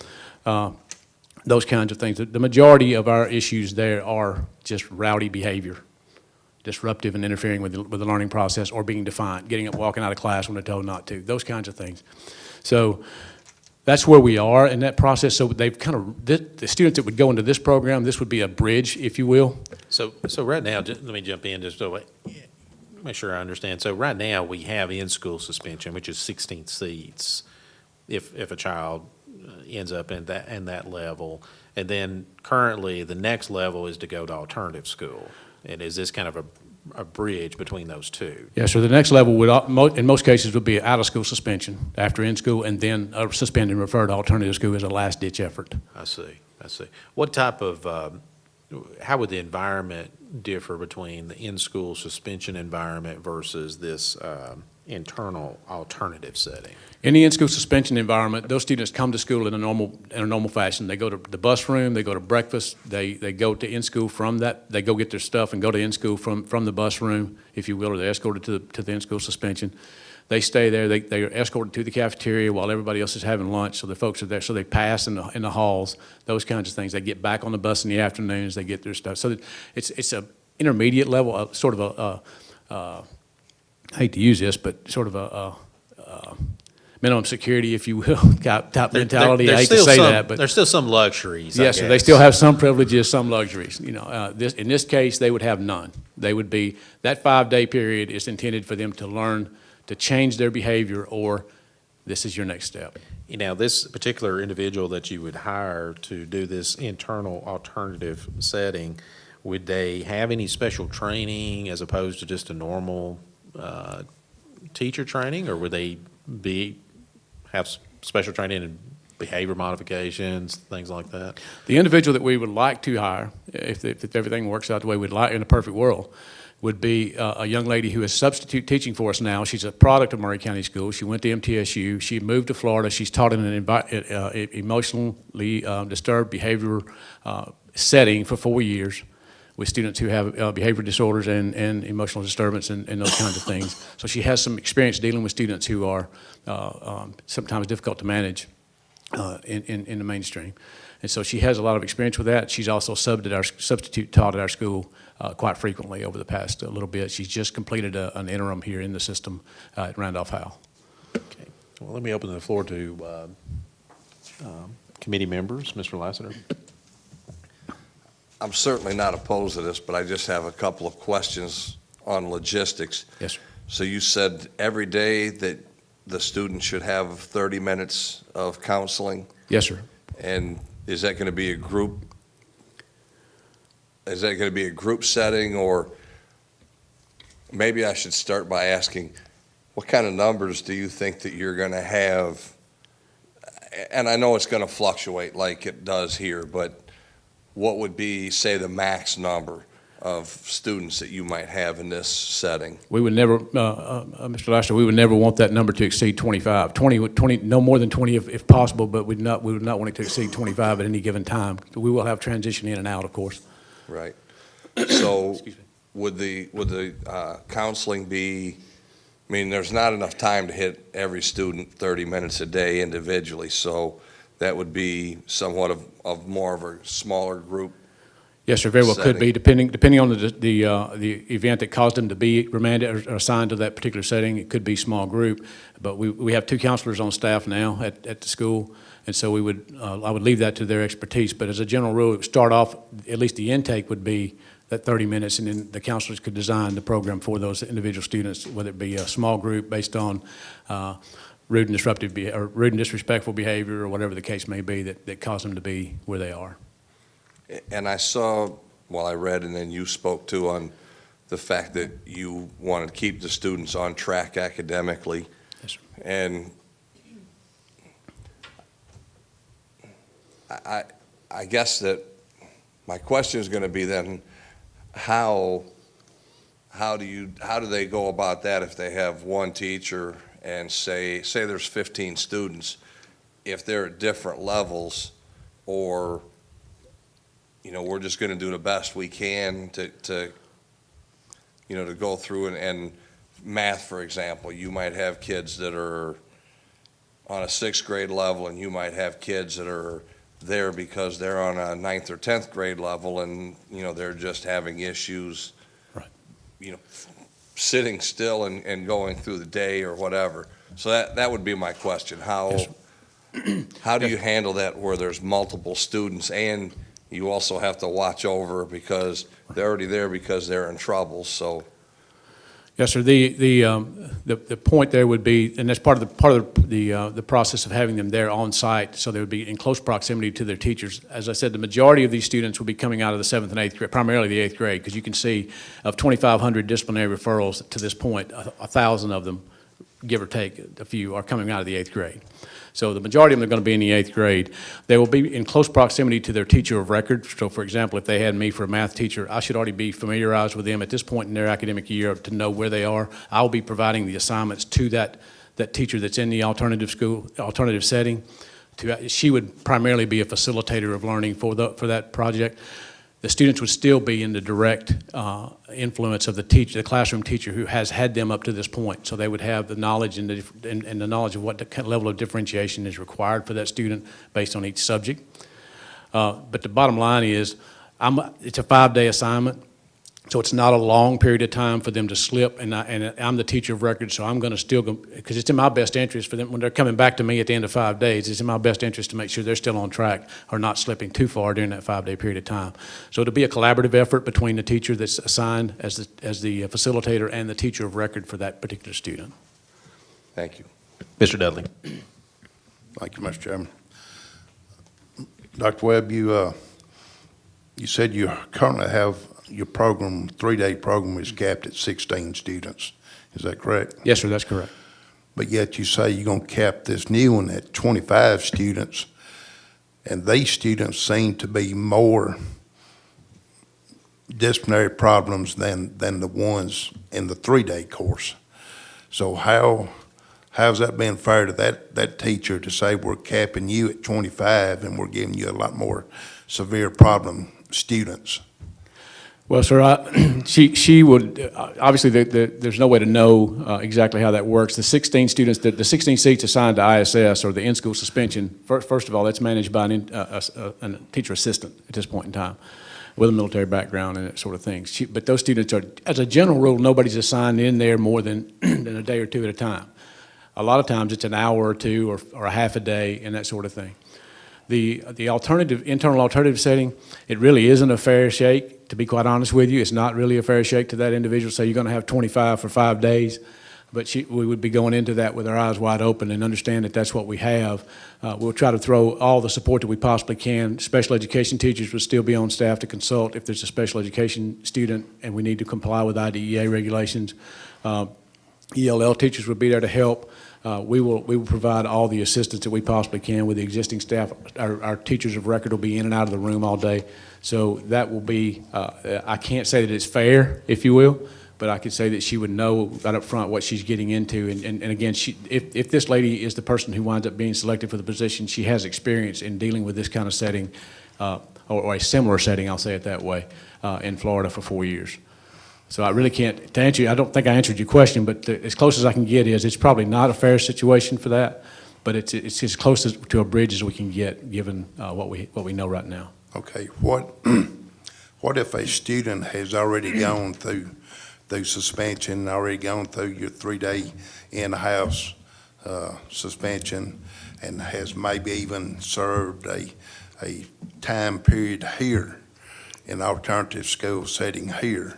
Those kinds of things. The majority of our issues there are just rowdy behavior, disruptive and interfering with the learning process, or being defiant, getting up, walking out of class when they're told not to, those kinds of things. So That's where we are in that process. So they've kind of, the students that would go into this program, this would be a bridge, if you will. So right now, let me jump in just to make sure I understand. So right now, we have in-school suspension, which is 16 seats, if a child ends up in that level. And then currently, the next level is to go to alternative school. And is this kind of a bridge between those two? Yeah, so the next level would, in most cases, would be out-of-school suspension after in-school, and then suspend and refer to alternative school as a last-ditch effort. I see. What type of, how would the environment differ between the in-school suspension environment versus this internal alternative setting? In the in-school suspension environment, those students come to school in a normal fashion. They go to the bus room, they go to breakfast, they go to in-school from that, they go get their stuff and go to in-school from the bus room, if you will, or they're escorted to the in-school suspension. They stay there, they are escorted to the cafeteria while everybody else is having lunch, so the folks are there, so they pass in the halls, those kinds of things. They get back on the bus in the afternoons, they get their stuff. So it's a intermediate level, sort of I hate to use this, but sort of a minimum security, if you will, type mentality. I hate to say that, but there's still some luxuries. yes, so they still have some privileges, some luxuries. You know, in this case, they would have none. They would be, that 5-day period is intended for them to learn to change their behavior, or this is your next step. You know, this particular individual that you would hire to do this internal alternative setting, would they have any special training as opposed to just a normal teacher training, or would they have special training in behavior modifications, things like that? The individual that we would like to hire, if everything works out the way we'd like in a perfect world, would be a young lady who is substitute teaching for us now. She's a product of Murray County Schools. She went to MTSU. She moved to Florida. She's taught in an emotionally disturbed behavior setting for 4 years with students who have behavior disorders and emotional disturbance and those kinds of things. So she has some experience dealing with students who are sometimes difficult to manage in the mainstream. And so she has a lot of experience with that. She's also substitute taught at our school quite frequently over the past little bit. She's just completed an interim here in the system at Randolph-Howell. Okay. Well, let me open the floor to committee members. Mr. Lassiter. I'm certainly not opposed to this, but I just have a couple of questions on logistics. Yes, sir. So you said every day that the student should have 30 minutes of counseling? Yes, sir. And is that going to be a group? Is that going to be a group setting, or maybe I should start by asking, what kind of numbers do you think that you're going to have? And I know it's going to fluctuate like it does here, but what would be, say, the max number of students that you might have in this setting? We would never, Mr. Lassiter, we would never want that number to exceed 25. 20, no more than 20 if possible, but we would not want it to exceed 25 at any given time. We will have transition in and out, of course. Right. So would the counseling be, I mean, there's not enough time to hit every student 30 minutes a day individually, so that would be somewhat of more of a smaller group. Yes, sir, very well could be, depending on the event that caused them to be remanded or assigned to that particular setting. It could be small group, but we have 2 counselors on staff now at the school, and so we would I would leave that to their expertise. But as a general rule, it would start off, at least the intake would be that 30 minutes, and then the counselors could design the program for those individual students, whether it be a small group based on rude and disrespectful behavior, or whatever the case may be that caused them to be where they are. And I saw, well, I read, and then you spoke too, on the fact that you want to keep the students on track academically. Yes, sir. And I guess that my question is going to be then, how do they go about that if they have one teacher and say there's 15 students, if they're at different levels, or we're just going to do the best we can to go through and math, for example, you might have kids that are on a 6th grade level, and you might have kids that are there because they're on a 9th or 10th grade level, and they're just having issues, right, sitting still and going through the day or whatever. So that would be my question. How Yes, How do you handle that where there's multiple students and you also have to watch over because they're already there because they're in trouble, so. Yes, sir. The point there would be, and that's part of the process of having them there on site, so they would be in close proximity to their teachers. As I said, the majority of these students will be coming out of the 7th and 8th grade, primarily the 8th grade, because you can see of 2,500 disciplinary referrals to this point, 1,000 of them, give or take a few, are coming out of the 8th grade. So the majority of them are going to be in the 8th grade. They will be in close proximity to their teacher of record. So, for example, if they had me for a math teacher, I should already be familiarized with them at this point in their academic year to know where they are. I'll be providing the assignments to that teacher that's in the alternative setting. She would primarily be a facilitator of learning for that project. The students would still be in the direct influence of the classroom teacher who has had them up to this point. So they would have the knowledge and the knowledge of what the level of differentiation is required for that student based on each subject. But the bottom line is, it's a 5-day assignment. So it's not a long period of time for them to slip, and I'm the teacher of record, so I'm going to still go, because it's in my best interest for them, when they're coming back to me at the end of 5 days, it's in my best interest to make sure they're still on track or not slipping too far during that 5-day period of time. So it'll be a collaborative effort between the teacher that's assigned as the facilitator and the teacher of record for that particular student. Thank you. Mr. Dudley. Thank you, Mr. Chairman. Dr. Webb, you said you currently have your program, 3-day program is capped at 16 students. Is that correct? Yes, sir, that's correct. But yet you say you're going to cap this new one at 25 students, and these students seem to be more disciplinary problems than the ones in the 3-day course. So how's that been fair to that teacher to say we're capping you at 25 and we're giving you a lot more severe problem students? Well, sir, she would, obviously, there's no way to know exactly how that works. The 16 students, the 16 seats assigned to ISS or the in-school suspension, first of all, that's managed by a teacher assistant at this point in time with a military background and that sort of thing. But those students are, as a general rule, nobody's assigned in there more than a day or two at a time. A lot of times it's an hour or two or a half a day and that sort of thing. The internal alternative setting, it really isn't a fair shake. To be quite honest with you, it's not really a fair shake to that individual. So you're going to have 25 for 5 days, but we would be going into that with our eyes wide open and understand that that's what we have. We'll try to throw all the support that we possibly can. Special education teachers will still be on staff to consult if there's a special education student and we need to comply with IDEA regulations. ELL teachers will be there to help. We will provide all the assistance that we possibly can with the existing staff. Our teachers of record will be in and out of the room all day. So that will be, I can't say that it's fair, if you will, but I could say that she would know right up front what she's getting into. And again, if this lady is the person who winds up being selected for the position, she has experience in dealing with this kind of setting, or a similar setting, I'll say it that way, in Florida for 4 years. So I really can't, to answer you, I don't think I answered your question, but as close as I can get is it's probably not a fair situation for that, but it's as close to a bridge as we can get given what we know right now. Okay, what if a student has already gone through suspension, already gone through your 3-day in-house suspension, and has maybe even served a time period here in alternative school setting here?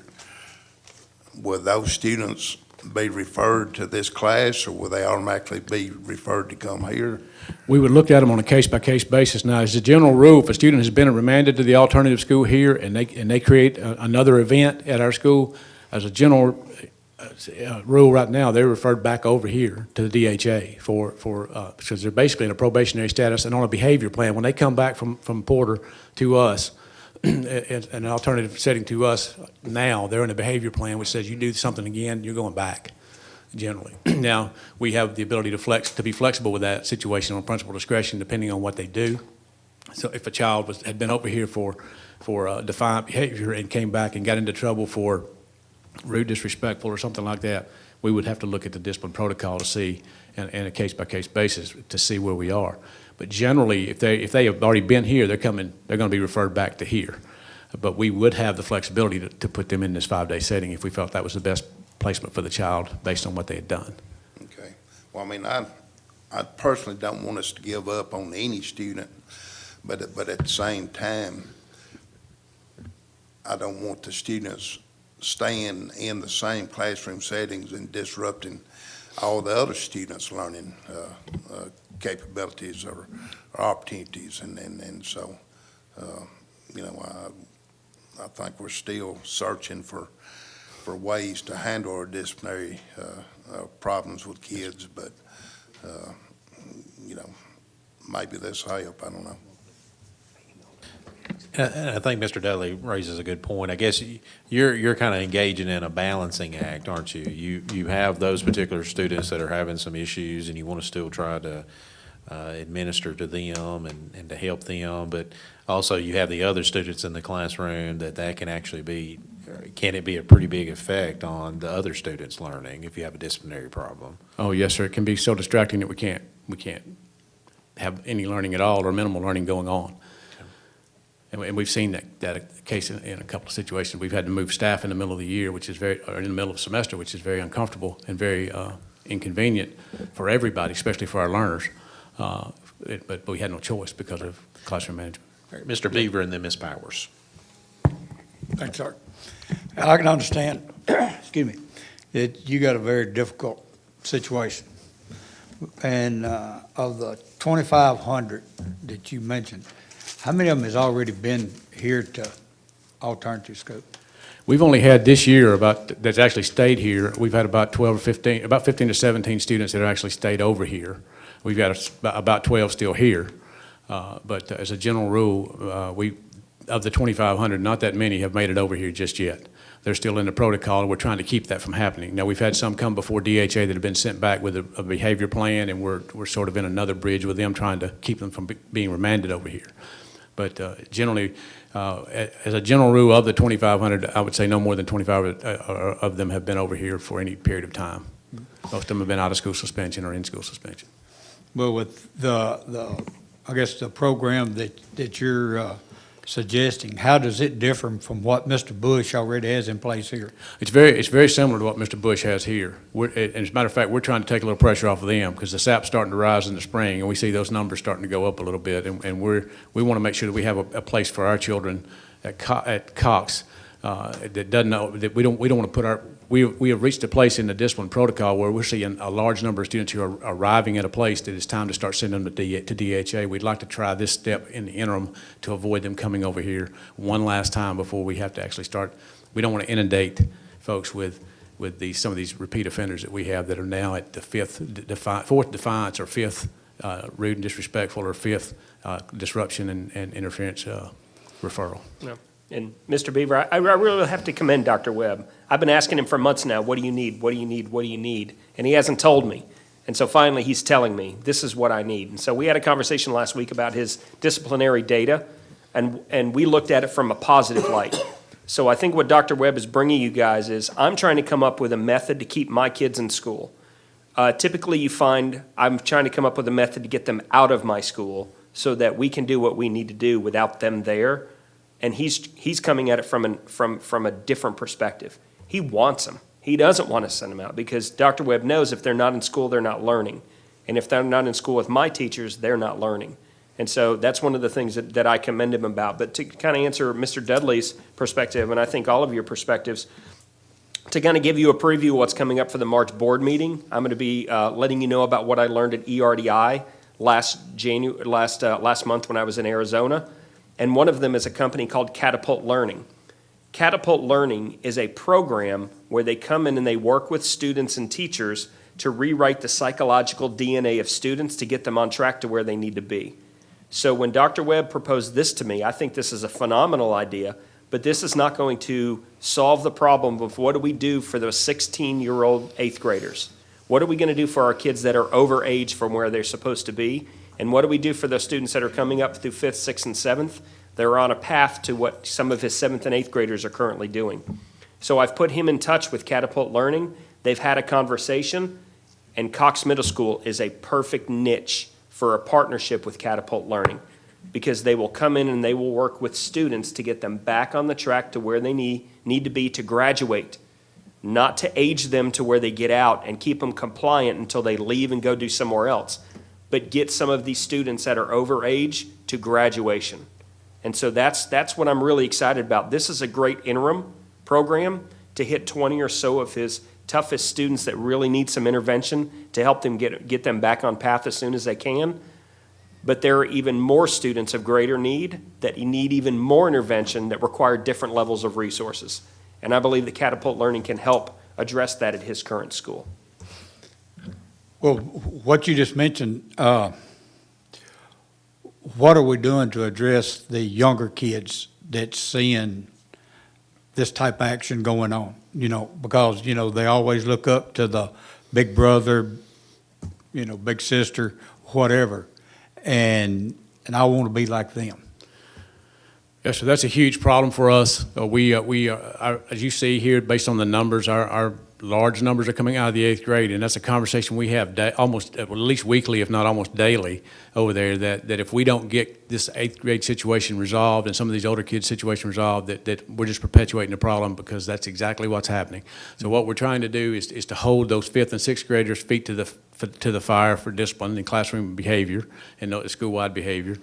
Will those students be referred to this class, or will they automatically be referred to come here? We would look at them on a case-by-case basis. Now, as a general rule, if a student has been remanded to the alternative school here and they create another event at our school, as a general rule right now, they're referred back over here to the DHA because they're basically in a probationary status and on a behavior plan. When they come back from Porter to us, an alternative setting to us now, they're in a behavior plan which says you do something again, you're going back, generally. Now, we have the ability to be flexible with that situation on principal discretion depending on what they do. So if a child had been over here for defiant behavior and came back and got into trouble for rude, disrespectful, or something like that, we would have to look at the discipline protocol to see, and a case-by-case basis to see where we are. But generally, if they have already been here, they're going to be referred back to here. But we would have the flexibility to put them in this 5-day setting if we felt that was the best placement for the child based on what they had done. Okay. Well, I mean, I personally don't want us to give up on any student, but at the same time, I don't want the students staying in the same classroom settings and disrupting all the other students' learning capabilities or opportunities. And so, you know, I think we're still searching for ways to handle our disciplinary problems with kids, but, you know, maybe this will help, I don't know. And I think Mr. Dudley raises a good point. I guess you're kind of engaging in a balancing act, aren't you? You have those particular students that are having some issues, and you want to still try to administer to them and to help them, but also you have the other students in the classroom that can actually be, can it be a pretty big effect on the other students' learning if you have a disciplinary problem? Oh, yes, sir. It can be so distracting that we can't have any learning at all or minimal learning going on. And we've seen that case in a couple of situations. We've had to move staff in the middle of the year, or in the middle of the semester, which is very uncomfortable and very inconvenient for everybody, especially for our learners. But we had no choice because of classroom management. All right, Mr. Beaver and then Ms. Powers. Thanks, sir. I can understand, excuse me, that you got a very difficult situation. And of the 2,500 that you mentioned, how many of them has already been here to alternative school? We've only had this year that's actually stayed here. We've had about 15 to 17 students that have actually stayed over here. We've got about 12 still here. But as a general rule, of the 2,500, not that many have made it over here just yet. They're still in the protocol, and we're trying to keep that from happening. Now, we've had some come before DHA that have been sent back with a behavior plan, and we're sort of in another bridge with them trying to keep them from being remanded over here. But generally, as a general rule, of the 2,500, I would say no more than 25 of them have been over here for any period of time. Most of them have been out of school suspension or in school suspension. Well, with I guess the program that you're suggesting, how does it differ from what Mr. Bush already has in place here? It's very similar to what Mr. Bush has here. And as a matter of fact, we're trying to take a little pressure off of them because the SAP's starting to rise in the spring, and we see those numbers starting to go up a little bit. And we want to make sure that we have a place for our children at Cox that doesn't know that we don't want to put our. We have reached a place in the discipline protocol where we're seeing a large number of students who are arriving at a place that it's time to start sending them to DHA. We'd like to try this step in the interim to avoid them coming over here one last time before we have to actually start. We don't want to inundate folks with some of these repeat offenders that we have that are now at the fourth defiance or fifth rude and disrespectful or fifth disruption and interference referral. No. And Mr. Beaver, I really have to commend Dr. Webb. I've been asking him for months now, what do you need, what do you need, what do you need? And he hasn't told me. And so finally he's telling me, this is what I need. And so we had a conversation last week about his disciplinary data, and we looked at it from a positive light. So I think what Dr. Webb is bringing you guys is, I'm trying to come up with a method to keep my kids in school. Typically you find I'm trying to come up with a method to get them out of my school so that we can do what we need to do without them there. And he's coming at it from a different perspective. He wants them. He doesn't want to send them out because Dr. Webb knows if they're not in school, they're not learning. And if they're not in school with my teachers, they're not learning. And so that's one of the things that I commend him about. But to kind of answer Mr. Dudley's perspective, and I think all of your perspectives, to kind of give you a preview of what's coming up for the March board meeting, I'm going to be letting you know about what I learned at ERDI last month when I was in Arizona. And one of them is a company called Catapult Learning. Catapult Learning is a program where they come in and they work with students and teachers to rewrite the psychological DNA of students to get them on track to where they need to be. So when Dr. Webb proposed this to me, I think this is a phenomenal idea, but this is not going to solve the problem of what do we do for those 16-year-old eighth graders? What are we going to do for our kids that are over age from where they're supposed to be? And what do we do for those students that are coming up through 5th, 6th, and 7th? They're on a path to what some of his 7th and 8th graders are currently doing. So I've put him in touch with Catapult Learning. They've had a conversation, and Cox Middle School is a perfect niche for a partnership with Catapult Learning because they will come in and they will work with students to get them back on the track to where they need to be to graduate, not to age them to where they get out and keep them compliant until they leave and go do somewhere else. but get some of these students that are over age to graduation. And so that's what I'm really excited about. This is a great interim program to hit 20 or so of his toughest students that really need some intervention to help them get them back on path as soon as they can. But there are even more students of greater need that need even more intervention that require different levels of resources. And I believe that Catapult Learning can help address that at his current school. Well, what you just mentioned, what are we doing to address the younger kids that's seeing this type of action going on? Because, they always look up to the big brother, big sister, whatever, and I want to be like them. Yes, so that's a huge problem for us. As you see here, based on the numbers, our large numbers are coming out of the 8th grade, and that's a conversation we have almost, at least weekly, if not almost daily, over there, that if we don't get this 8th grade situation resolved and some of these older kids' situation resolved, that we're just perpetuating the problem, because that's exactly what's happening. So what we're trying to do is to hold those 5th and 6th graders' feet to the fire for discipline and classroom behavior and school-wide behavior.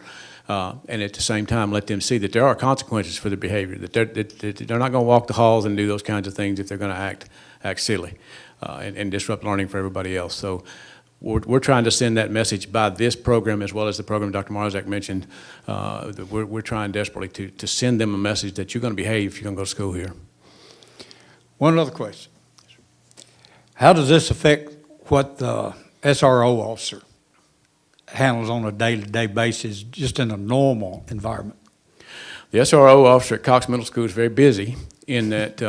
And at the same time, let them see that there are consequences for their behavior, that they're not going to walk the halls and do those kinds of things if they're going to act silly and disrupt learning for everybody else. So we're trying to send that message by this program, as well as the program Dr. Marzak mentioned. We're trying desperately to send them a message that you're going to behave if you're going to go to school here. One other question. How does this affect what the SRO officer handles on a day-to-day basis, just in a normal environment? The SRO officer at Cox Middle School is very busy in that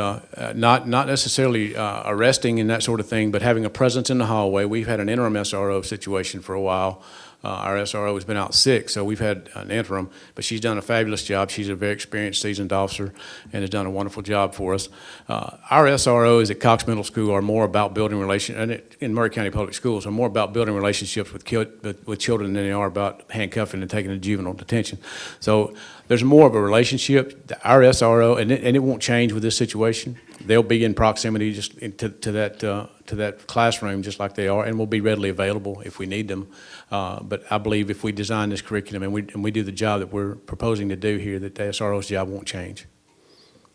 not necessarily arresting and that sort of thing, but having a presence in the hallway. We've had an interim SRO situation for a while. Our SRO has been out sick, so we've had an interim, but she's done a fabulous job. She's a very experienced, seasoned officer and has done a wonderful job for us. Our SROs at Cox Middle School are more about building relationships, and in Murray County Public Schools, are more about building relationships with children than they are about handcuffing and taking to juvenile detention. So there's more of a relationship. Our SRO, and it won't change with this situation. They'll be in proximity just to that classroom just like they are, and will be readily available if we need them. But I believe if we design this curriculum and we do the job that we're proposing to do here, that the SRO's job won't change.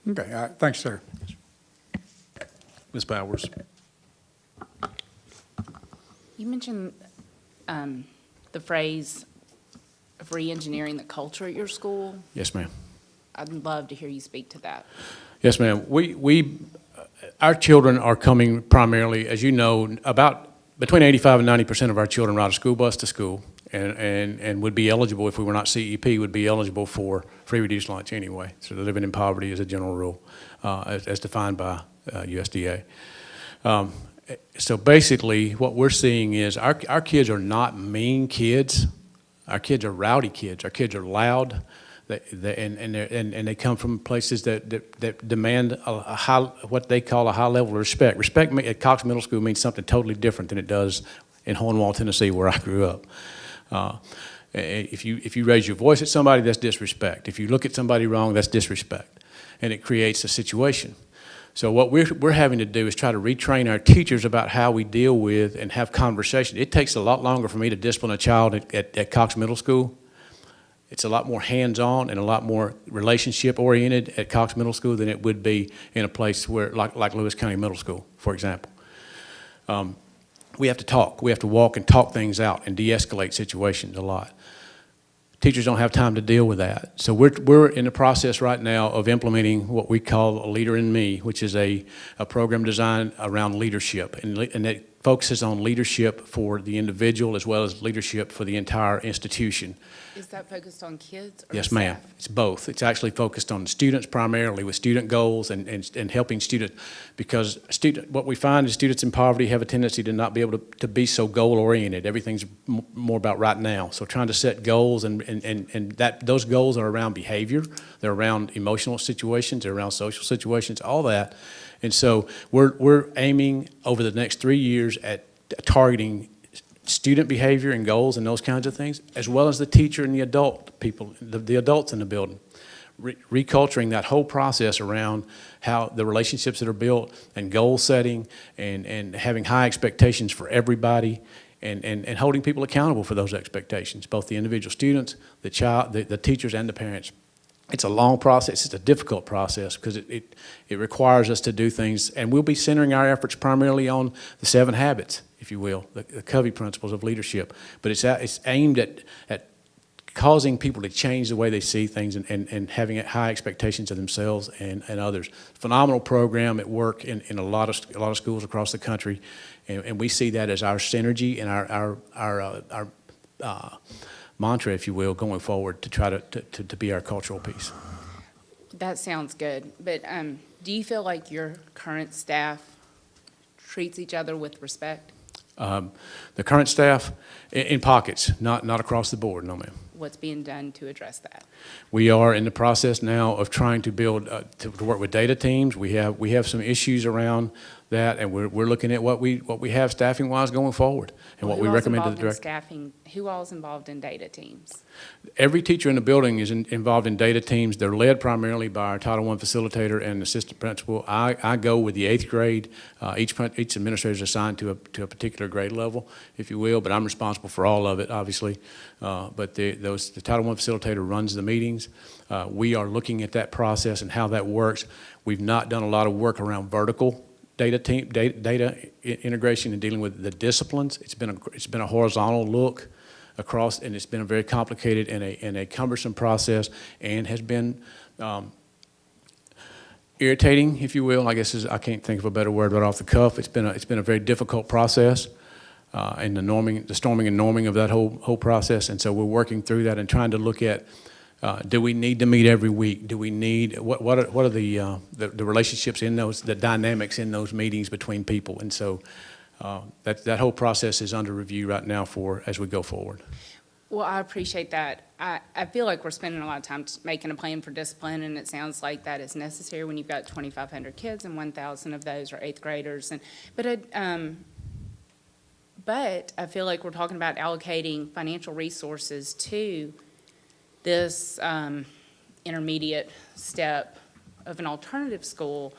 Okay, all right. Thanks, sir. Ms. Powers. You mentioned the phrase of re-engineering the culture at your school. Yes, ma'am. I'd love to hear you speak to that. Yes, ma'am. Our children are coming primarily, as you know, about between 85 and 90% of our children ride a school bus to school, and would be eligible, if we were not CEP, would be eligible for free reduced lunch anyway. So they're living in poverty as a general rule, as defined by USDA. So basically, what we're seeing is our kids are not mean kids. Our kids are rowdy kids. Our kids are loud. And they come from places that demand a high, what they call a high level of respect. Respect at Cox Middle School means something totally different than it does in Hornwall, Tennessee, where I grew up. If you raise your voice at somebody, that's disrespect. If you look at somebody wrong, that's disrespect, and it creates a situation. So what we're having to do is try to retrain our teachers about how we deal with and have conversation. It takes a lot longer for me to discipline a child at Cox Middle School. It's a lot more hands-on and a lot more relationship-oriented at Cox Middle School than it would be in a place where, like Lewis County Middle School, for example. We have to talk. We have to walk and talk things out and de-escalate situations a lot. Teachers don't have time to deal with that. So we're in the process right now of implementing what we call a Leader in Me, which is a program designed around leadership, and it focuses on leadership for the individual as well as leadership for the entire institution. Is that focused on kids or Yes, ma'am. staff? It's both. It's actually focused on students primarily, with student goals and helping students, because what we find is students in poverty have a tendency to not be able to be so goal-oriented. Everything's more about right now. So trying to set goals, and those goals are around behavior, they're around emotional situations, they're around social situations, all that. And so we're aiming over the next 3 years at targeting student behavior and goals and those kinds of things, as well as the teacher and the adult people, the adults in the building. Reculturing that whole process around how the relationships that are built and goal setting and having high expectations for everybody, and holding people accountable for those expectations, both the individual students, the child, the teachers, and the parents. It's a long process. It's a difficult process because it requires us to do things, and we'll be centering our efforts primarily on the 7 habits, if you will, the Covey principles of leadership. But it's aimed at causing people to change the way they see things and having high expectations of themselves and others. Phenomenal program at work in a lot of schools across the country, and we see that as our synergy and our mantra, if you will, going forward to try to be our cultural piece. That sounds good, but do you feel like your current staff treats each other with respect? The current staff, in pockets, not across the board, no ma'am. What's being done to address that? We are in the process now of trying to build, to work with data teams. We have some issues around that, and we're looking at what we have staffing-wise going forward, and what we recommend to the director. Who all is involved in data teams? Every teacher in the building is involved in data teams. They're led primarily by our Title I facilitator and assistant principal. I go with the 8th grade. Each administrator is assigned to a particular grade level, if you will, but I'm responsible for all of it, obviously. But the Title I facilitator runs the meetings. We are looking at that process and how that works. We've not done a lot of work around vertical data integration and dealing with the disciplines. It's been a horizontal look across, and it's been a very complicated and a cumbersome process, and has been irritating, if you will. I guess I can't think of a better word right off the cuff. It's been a very difficult process, and the storming and norming of that whole process. And so we're working through that and trying to look at, do we need to meet every week? Do we need, what are the relationships in those, the dynamics in those meetings between people? And so that whole process is under review right now as we go forward. Well, I appreciate that. I feel like we're spending a lot of time making a plan for discipline, and it sounds like that is necessary when you've got 2,500 kids and 1,000 of those are 8th graders. But I feel like we're talking about allocating financial resources to this intermediate step of an alternative school.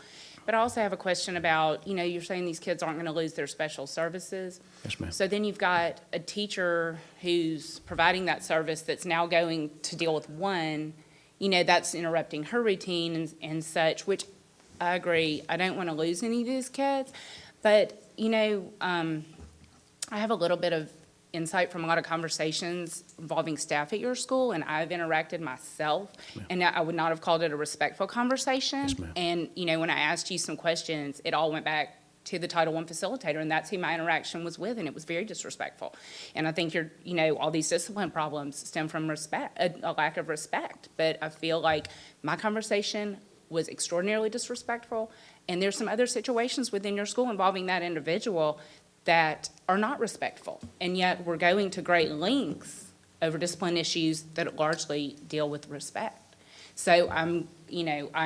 But I also have a question about, you're saying these kids aren't going to lose their special services. Yes, ma'am. So then you've got a teacher who's providing that service that's now going to deal with one, that's interrupting her routine and such, which I agree. I don't want to lose any of these kids. But, I have a little bit of insight from a lot of conversations involving staff at your school, and I've interacted myself, and I would not have called it a respectful conversation. Yes, ma'am. And, when I asked you some questions, it all went back to the Title I facilitator, and that's who my interaction was with, and it was very disrespectful. And I think all these discipline problems stem from a lack of respect. But I feel like my conversation was extraordinarily disrespectful, and there's some other situations within your school involving that individual that are not respectful, and yet we're going to great lengths over discipline issues that largely deal with respect. So I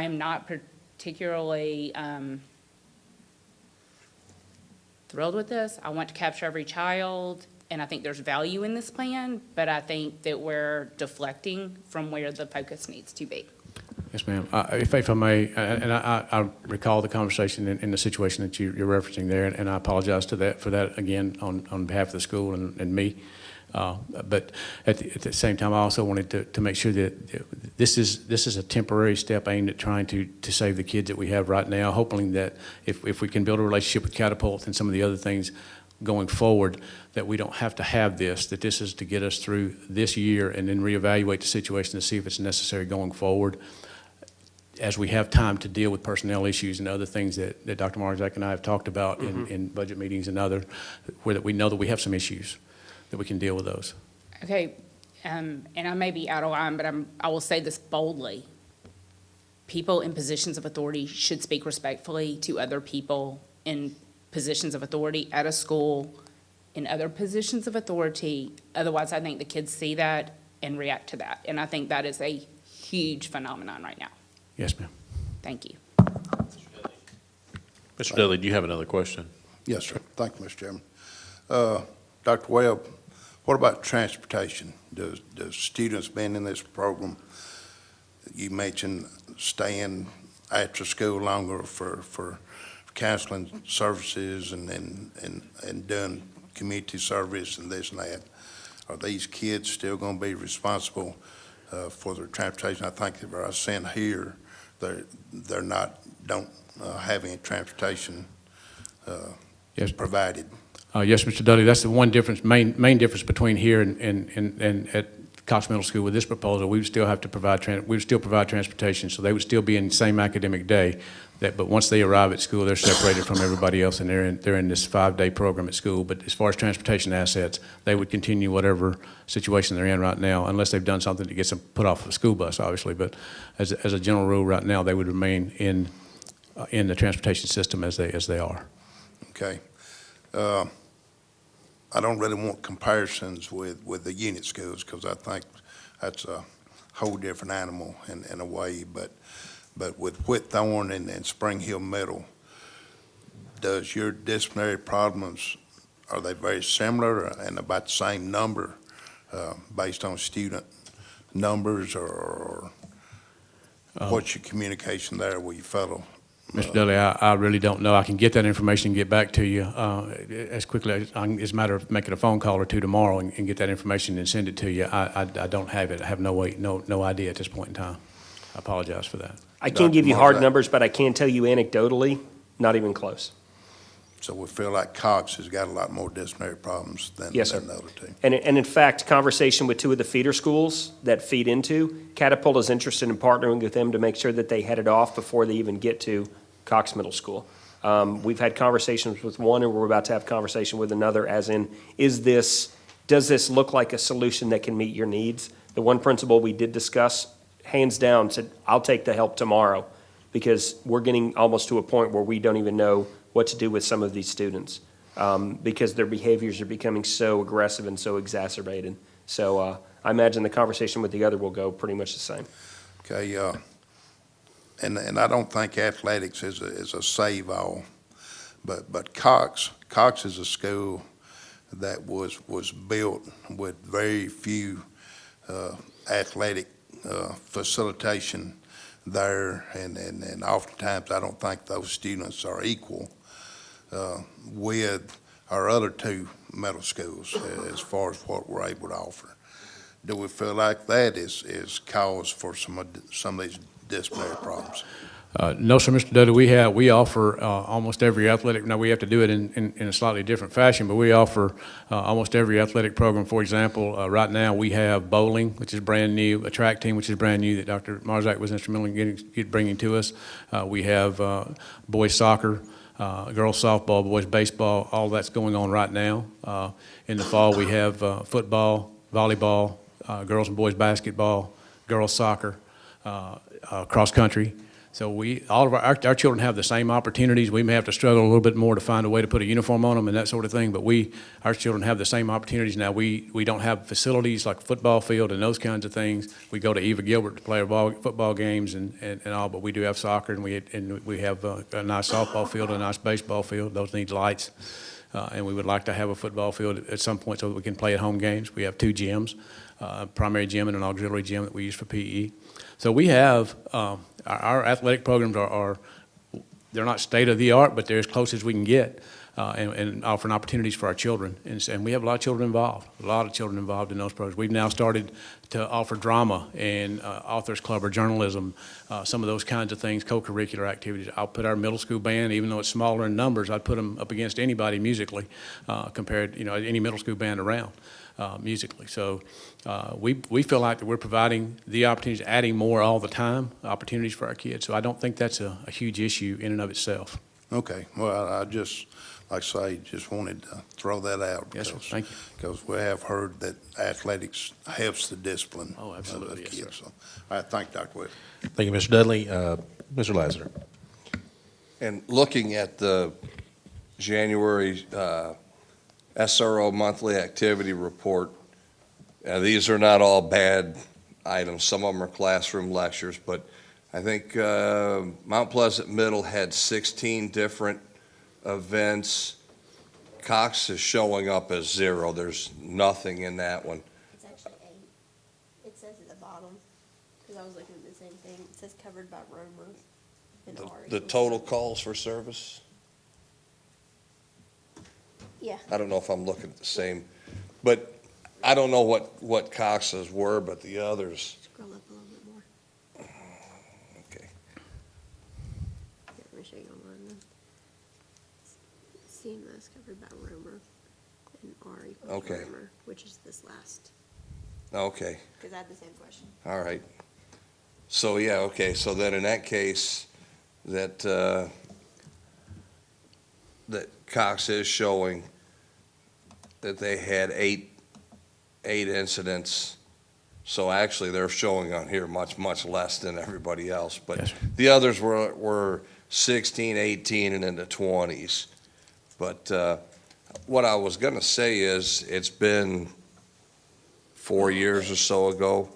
am not particularly thrilled with this. I want to capture every child, and I think there's value in this plan, but I think that we're deflecting from where the focus needs to be. Yes, ma'am. If I may, and I recall the conversation in the situation that you're referencing there, and I apologize for that again on behalf of the school and me. But at the same time, I also wanted to make sure that this is a temporary step aimed at trying to save the kids that we have right now, hoping that if we can build a relationship with Catapult and some of the other things going forward, that we don't have to have that this is to get us through this year and then reevaluate the situation to see if it's necessary going forward, as we have time to deal with personnel issues and other things that Dr. Marzak and I have talked about in budget meetings and other, where that we know that we have some issues, that we can deal with those. Okay, and I may be out of line, but I will say this boldly. People in positions of authority should speak respectfully to other people in positions of authority at a school, in other positions of authority. Otherwise, I think the kids see that and react to that. And I think that is a huge phenomenon right now. Yes, ma'am. Thank you. Mr. Dudley, do you have another question? Yes, sir. Thank you, Mr. Chairman. Dr. Webb, what about transportation? Does students being in this program, you mentioned staying after school longer for counseling services and doing community service and this and that. Are these kids still gonna be responsible, for their transportation? I think that I sent here, they're not, don't, have any transportation, Yes. provided. Yes, Mr. Dudley, that's the one difference, main difference between here and at Cox Middle School with this proposal. We would still have to provide, we would still provide transportation, so they would still be in the same academic day. But once they arrive at school, they're separated from everybody else, and they're in this 5-day program at school. But as far as transportation assets, they would continue whatever situation they're in right now, unless they've done something to get them put off the school bus, obviously. But as a general rule, right now, they would remain in the transportation system as they are. Okay. I don't really want comparisons with the unit schools, because I think that's a whole different animal in a way, but with Whitthorne and Spring Hill Middle, does your disciplinary problems, are they very similar and about the same number, based on student numbers, or what's your communication there with your fellow? Mr. Dudley, I really don't know. I can get that information and get back to you as quickly as it's a matter of making a phone call or two tomorrow and get that information and send it to you. I don't have it. I have no idea at this point in time. I apologize for that. I can't give you hard Marzak. numbers, but I can tell you anecdotally, not even close. So we feel like Cox has got a lot more disciplinary problems than Yes, sir. the other two. And in fact, conversation with 2 of the feeder schools that feed into, Catapult is interested in partnering with them to make sure that they head it off before they even get to Cox Middle School. We've had conversations with one, and we're about to have conversation with another, as in, does this look like a solution that can meet your needs? The one principal we did discuss, hands down, said, I'll take the help tomorrow, because we're getting almost to a point where we don't even know what to do with some of these students, because their behaviors are becoming so aggressive and so exacerbated. So I imagine the conversation with the other will go pretty much the same. Okay, and I don't think athletics is a save-all, but Cox is a school that was built with very few athletic facilitation there, and oftentimes I don't think those students are equal with our other 2 middle schools as far as what we're able to offer. Do we feel like that is cause for some of these disciplinary problems? No, sir, Mr. Dudley, we offer almost every athletic, now we have to do it in a slightly different fashion, but we offer almost every athletic program. For example, right now we have bowling, which is brand new, a track team, which is brand new, that Dr. Marzak was instrumental in bringing to us. We have boys soccer, girls softball, boys baseball, all that's going on right now. In the fall, we have football, volleyball, girls and boys basketball, girls soccer, cross country. So all of our children have the same opportunities. We may have to struggle a little bit more to find a way to put a uniform on them and that sort of thing, but our children have the same opportunities. Now, we don't have facilities like a football field and those kinds of things. We go to Eva Gilbert to play our football games and all, but we do have soccer, and we have a nice softball field, a nice baseball field. Those need lights. And we would like to have a football field at some point so that we can play at home games. We have 2 gyms, a primary gym and an auxiliary gym that we use for PE. So we have, our athletic programs they're not state-of-the-art, but they're as close as we can get, and offering opportunities for our children. And we have a lot of children involved in those programs. We've now started to offer drama and authors club or journalism, some of those kinds of things, co-curricular activities. I'll put our middle school band, even though it's smaller in numbers, I'd put them up against anybody musically, compared, any middle school band around. Musically. So we feel like that we're providing the opportunities, adding more all the time, opportunities for our kids. So I don't think that's a huge issue in and of itself. Okay, well, I just, like I say, just wanted to throw that out. Yes, sir. Thank you. Because we have heard that athletics helps the discipline Oh, absolutely. of Yes, kids. sir. So, all right, thank you, Dr. Webb. Thank you, Mr. Dudley. Mr. Lassiter. And looking at the January SRO monthly activity report, these are not all bad items. Some of them are classroom lectures, but I think Mount Pleasant Middle had 16 different events. Cox is showing up as 0. There's nothing in that one. It's actually 8. It says at the bottom, because I was looking at the same thing. It says covered by Romer and Ari. The total calls for service? Yeah. I don't know if I'm looking at the same, but I don't know what Cox's were, but the others, Scroll up a little bit more. okay. Here, let me show you online then. CMS covered by Romer and R equals Okay. Romer, which is this last, Okay, because I had the same question. all right. So, yeah, okay, so then in that case, that Cox is showing that they had eight incidents. So actually, they're showing on here much less than everybody else. But Yes, sir. the others were 16, 18, and in the 20s. But what I was going to say is, it's been 4 years or so ago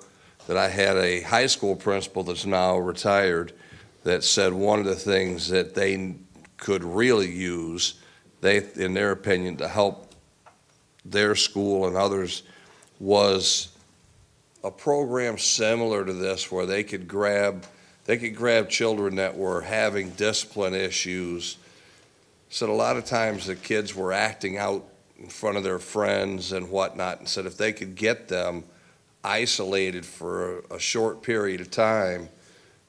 that I had a high school principal that's now retired that said one of the things that they could really use, in their opinion, to help their school and others was a program similar to this where they could grab children that were having discipline issues. Said a lot of times the kids were acting out in front of their friends and whatnot, and said if they could get them isolated for a short period of time,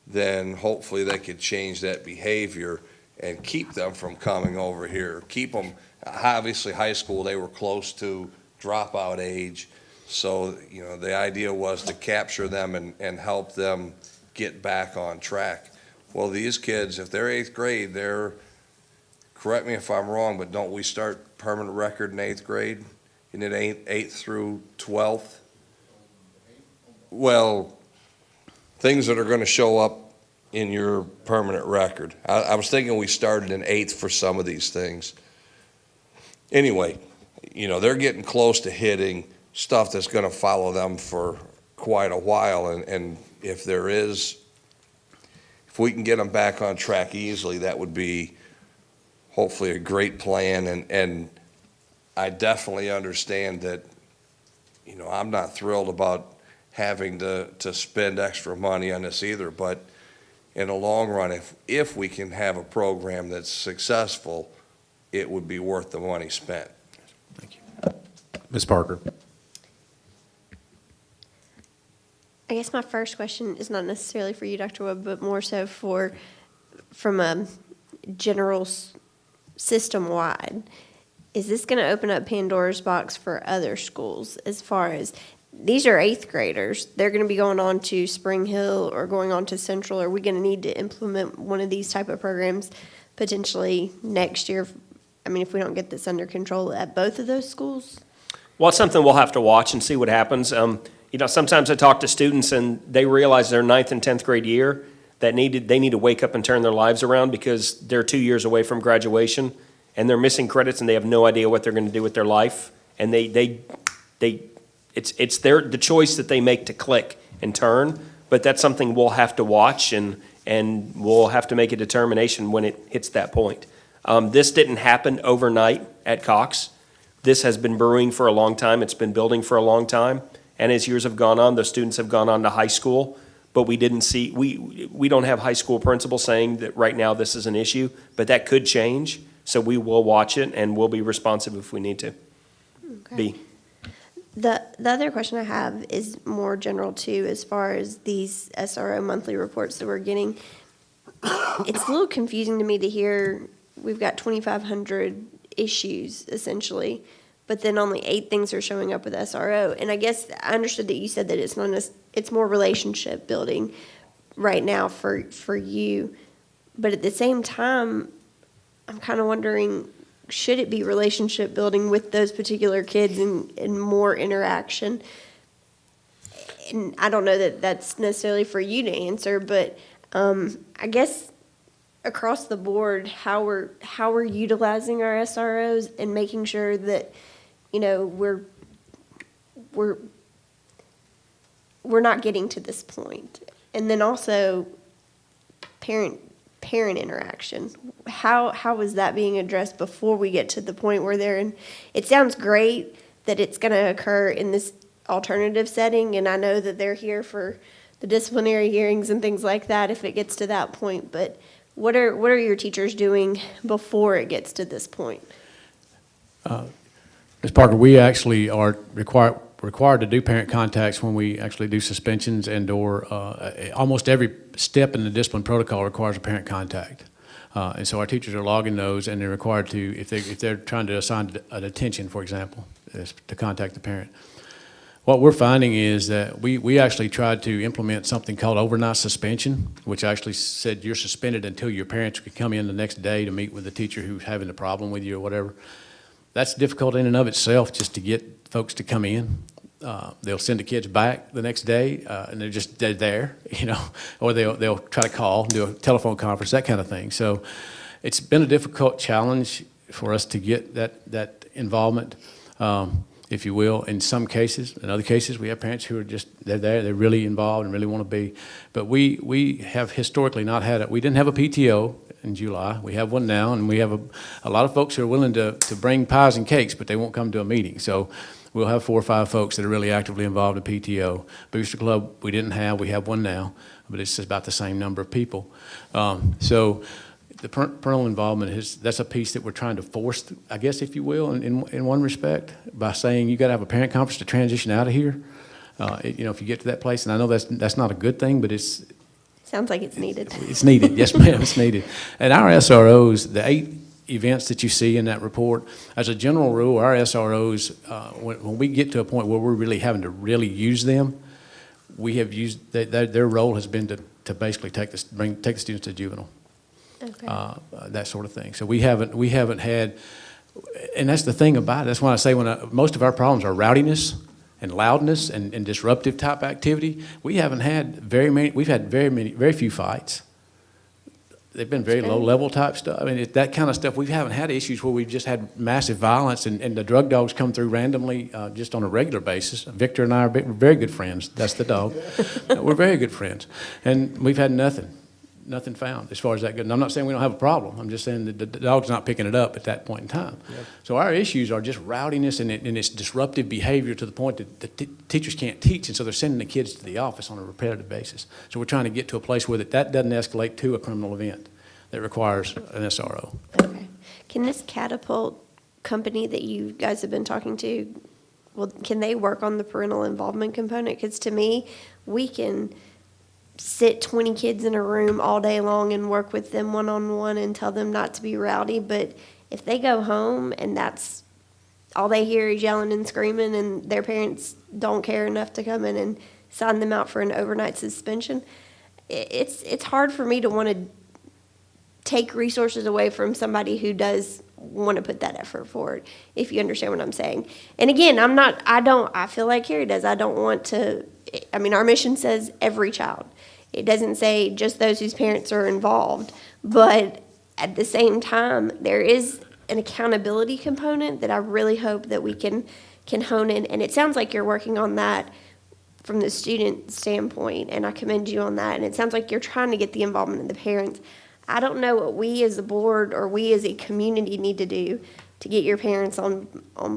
then hopefully they could change that behavior and keep them from coming over here. Keep them, obviously high school, they were close to dropout age. So, the idea was to capture them and help them get back on track. Well, these kids, if they're 8th grade, correct me if I'm wrong, but don't we start permanent record in 8th grade? Isn't it 8th through 12th? Well, things that are going to show up in your permanent record. I was thinking we started in 8th for some of these things. Anyway, they're getting close to hitting stuff that's going to follow them for quite a while. And if we can get them back on track easily, that would be hopefully a great plan. And I definitely understand that, I'm not thrilled about having to spend extra money on this either, but in the long run, if we can have a program that's successful, it would be worth the money spent. Thank you. Ms. Parker? I guess my first question is not necessarily for you, Dr. Webb, but more so from a general system-wide. Is this going to open up Pandora's box for other schools as far as these are 8th graders? They're going to be going on to Spring Hill or going on to Central. Are we going to need to implement one of these type of programs potentially next year? I mean, if we don't get this under control at both of those schools? Well, it's something we'll have to watch and see what happens. Sometimes I talk to students and they realize their 9th and 10th grade year that they need to wake up and turn their lives around because they're 2 years away from graduation and they're missing credits and they have no idea what they're going to do with their life. And it's the choice that they make to click and turn, but that's something we'll have to watch and we'll have to make a determination when it hits that point. This didn't happen overnight at Cox. This has been brewing for a long time. It's been building for a long time. And as years have gone on, the students have gone on to high school, but we don't have high school principals saying that right now this is an issue, but that could change. So we will watch it and we'll be responsive if we need to. Okay. The other question I have is more general too, as far as these SRO monthly reports that we're getting. It's a little confusing to me to hear we've got 2,500 issues essentially, but then only 8 things are showing up with SRO. And I guess I understood that you said that it's more relationship building right now for you. But at the same time, I'm kind of wondering, should it be relationship building with those particular kids and more interaction? And I don't know that that's necessarily for you to answer, but I guess across the board, how we're utilizing our SROs and making sure that, we're not getting to this point. And then also parent interaction. How is that being addressed before we get to the point where they're in? It sounds great that it's going to occur in this alternative setting, and I know that they're here for the disciplinary hearings and things like that if it gets to that point. But what are your teachers doing before it gets to this point? Ms. Parker, we actually are required to do parent contacts when we actually do suspensions and/or almost every step in the discipline protocol requires a parent contact. And so our teachers are logging those, and they're required to, if they're trying to assign a detention, for example, is to contact the parent. What we're finding is that we actually tried to implement something called overnight suspension, which actually said you're suspended until your parents can come in the next day to meet with the teacher who's having a problem with you or whatever. That's difficult in and of itself, just to get folks to come in. They'll send the kids back the next day, and they're there, you know, or they'll try to call, do a telephone conference, that kind of thing. So it's been a difficult challenge for us to get that involvement, if you will, in some cases. In other cases, we have parents who are they're there, they're really involved and really want to be. But we have historically not had it. We didn't have a PTO in July. We have one now, and we have a lot of folks who are willing to bring pies and cakes, but they won't come to a meeting. So we'll have 4 or 5 folks that are really actively involved in PTO. Booster Club, we didn't have. We have one now, but it's about the same number of people. So the parental involvement that's a piece that we're trying to force, I guess, if you will, in one respect, by saying you got to have a parent conference to transition out of here. You know, if you get to that place, and I know that's not a good thing, but it's Sounds like it's needed. It's needed. Yes, ma'am, it's needed. And our SROs, the 8 events that you see in that report, as a general rule, our SROs, when we get to a point where we're really having to really use them, we have used, their role has been to basically take the students to juvenile. Okay. That sort of thing. So we haven't had, and that's the thing about it. That's why I say most of our problems are rowdiness and loudness and disruptive type activity. We haven't had we've had very few fights. They've been very low level type stuff. I mean, that kind of stuff. We haven't had issues where we've just had massive violence and the drug dogs come through randomly just on a regular basis. Victor and I are very good friends. That's the dog. We're very good friends. And we've had nothing found as far as that goes. And I'm not saying we don't have a problem. I'm just saying that the dog's not picking it up at that point in time. Yep. So our issues are just rowdiness and its disruptive behavior to the point that the teachers can't teach, and so they're sending the kids to the office on a repetitive basis. So we're trying to get to a place where that doesn't escalate to a criminal event that requires an SRO. Okay. Can this catapult company that you guys have been talking to, can they work on the parental involvement component? Because to me, we can sit 20 kids in a room all day long and work with them one-on-one and tell them not to be rowdy, but if they go home and that's all they hear is yelling and screaming and their parents don't care enough to come in and sign them out for an overnight suspension, it's hard for me to want to take resources away from somebody who does want to put that effort forward, if you understand what I'm saying. And again, I feel like Carrie does. I don't want to, I mean, our mission says every child. It doesn't say just those whose parents are involved, but at the same time, there is an accountability component that I really hope that we can hone in. And it sounds like you're working on that from the student standpoint, and I commend you on that. And it sounds like you're trying to get the involvement of the parents. I don't know what we as a board or we as a community need to do to get your parents on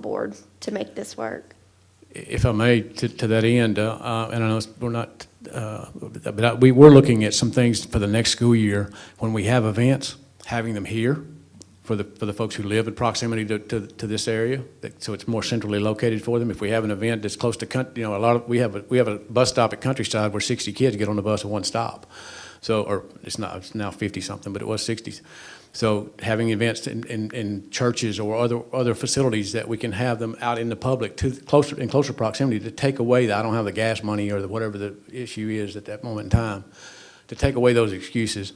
board to make this work. If I may, to that end, and I know we're not, but we're looking at some things for the next school year when we have events, having them here for the folks who live in proximity to this area, so it's more centrally located for them. If we have an event that's close to, you know, we have a bus stop at Countryside where 60 kids get on the bus at one stop. So, or it's now 50 something, but it was 60. So having events in churches or other facilities that we can have them out in the public in closer proximity to take away that I don't have the gas money or whatever the issue is at that moment in time, to take away those excuses.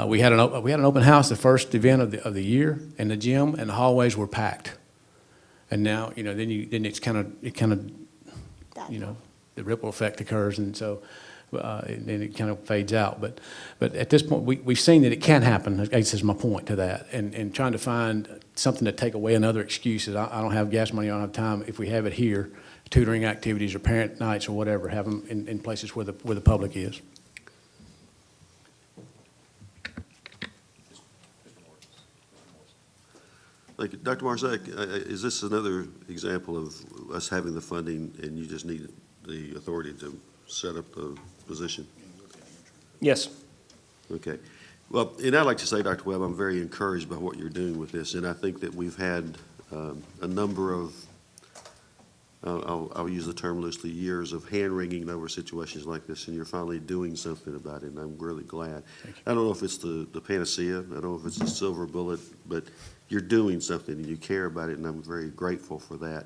We had an open house, the first event of the year, and the gym and the hallways were packed. And now, you know, then it's kind of you know, the ripple effect occurs, and so. And it kind of fades out. But at this point, we've seen that it can happen. I guess is my point to that. And trying to find something to take away another excuse is I don't have gas money, I don't have time. If we have it here, tutoring activities or parent nights or whatever, have them in places where the public is. Thank you. Dr. Marzak, is this another example of us having the funding and you just need the authority to set up the position? Yes. Okay. Well, and I'd like to say, Dr. Webb, I'm very encouraged by what you're doing with this, and I think that we've had a number of, I'll use the term loosely, years of hand-wringing over situations like this, and you're finally doing something about it, and I'm really glad. I don't know if it's the panacea, I don't know if it's the silver bullet, but you're doing something and you care about it, and I'm very grateful for that.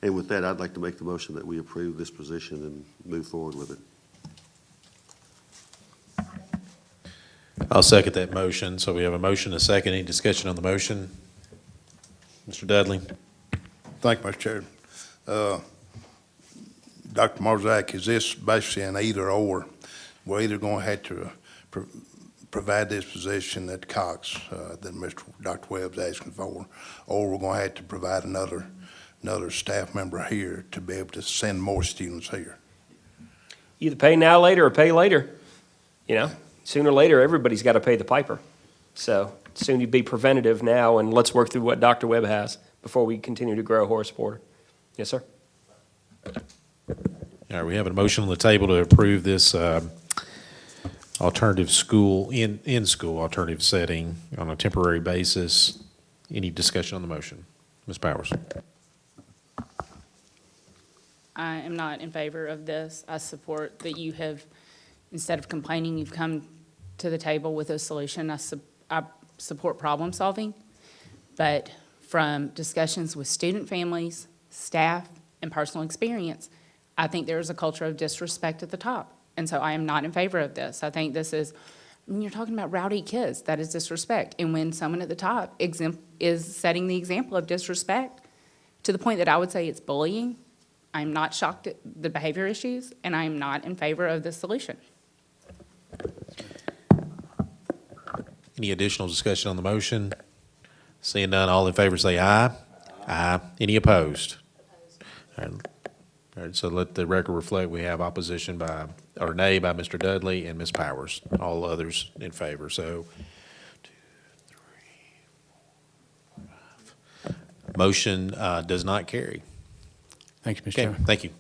And with that, I'd like to make the motion that we approve this position and move forward with it. I'll second that motion. So we have a motion, a second. Any discussion on the motion? Mr. Dudley? Thank you, Mr. Chairman. Dr. Marzak, is this basically an either or? We're either going to have to provide this position at Cox that Dr. Webb's asking for, or we're going to have to provide another staff member here to be able to send more students here. Either pay now, later, or pay later. You know, sooner or later, everybody's got to pay the piper. So soon you'd be preventative now, and let's work through what Dr. Webb has before we continue to grow Horace Porter. Yes, sir. All right, we have a motion on the table to approve this alternative school, in-school alternative setting on a temporary basis. Any discussion on the motion? Ms. Powers? I am not in favor of this. I support that you have, instead of complaining, you've come to the table with a solution. I support problem solving, but from discussions with student families, staff, and personal experience, I think there is a culture of disrespect at the top. And so I am not in favor of this. I think this is, when you're talking about rowdy kids, that is disrespect. And when someone at the top is setting the example of disrespect to the point that I would say it's bullying, I'm not shocked at the behavior issues, and I'm not in favor of this solution. Any additional discussion on the motion? Seeing none, all in favor say aye. Aye. Any opposed? All right, so let the record reflect we have opposition by, or nay by Mr. Dudley and Ms. Powers. All others in favor. So 2, 3, 4, 5. Motion does not carry. Thank you, Mr. Okay, Chairman. thank you.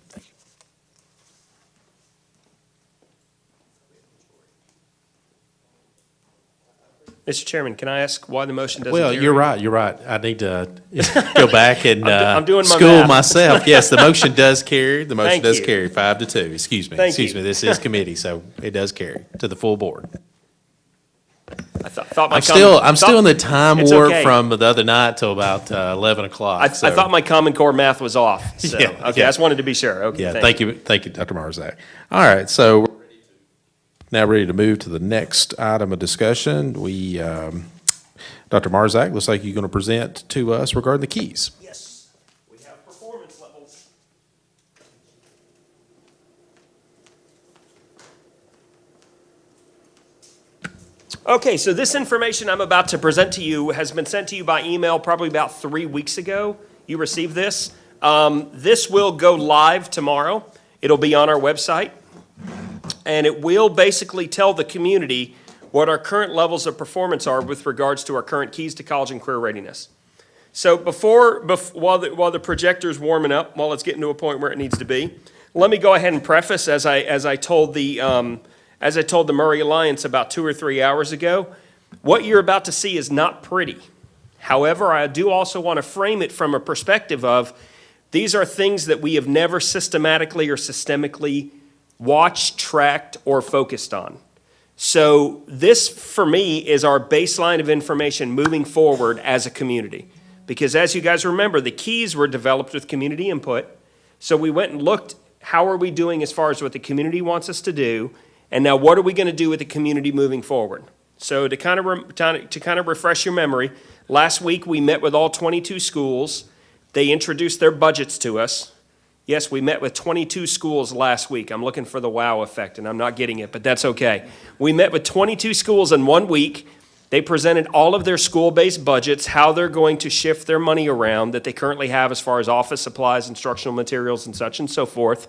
Mr. Chairman, can I ask why the motion doesn't Well, carry? you're right. I need to go back and I'm doing my school math. myself. Yes, the motion does carry. The motion Thank does you. carry 5-2. Excuse me. Thank Excuse you. me. This is committee, so it does carry to the full board. I thought my I'm still in the time It's warp okay. from the other night till about 11 o'clock. I so- thought my Common Core math was off. So, Yeah, okay, yeah. I just wanted to be sure. Okay, Yeah, thank you, Dr. Marzak. All right, so we're now ready to move to the next item of discussion. Dr. Marzak, looks like you're going to present to us regarding the keys. Yes, we have performance levels. Okay, so this information I'm about to present to you has been sent to you by email probably about 3 weeks ago. You received this. This will go live tomorrow. It'll be on our website. And it will basically tell the community what our current levels of performance are with regards to our current keys to college and career readiness. So while the projector's warming up, while it's getting to a point where it needs to be, let me go ahead and preface, as I told the Murray Alliance about 2 or 3 hours ago, what you're about to see is not pretty. However, I do also want to frame it from a perspective of these are things that we have never systematically or systemically watched, tracked, or focused on. So this, for me, is our baseline of information moving forward as a community. Because as you guys remember, the keys were developed with community input. So we went and looked, how are we doing as far as what the community wants us to do? And now what are we going to do with the community moving forward? So to kind of refresh your memory, last week we met with all 22 schools. They introduced their budgets to us. Yes, we met with 22 schools last week. I'm looking for the wow effect, and I'm not getting it, but that's okay. We met with 22 schools in 1 week. They presented all of their school-based budgets, how they're going to shift their money around that they currently have as far as office supplies, instructional materials, and such and so forth.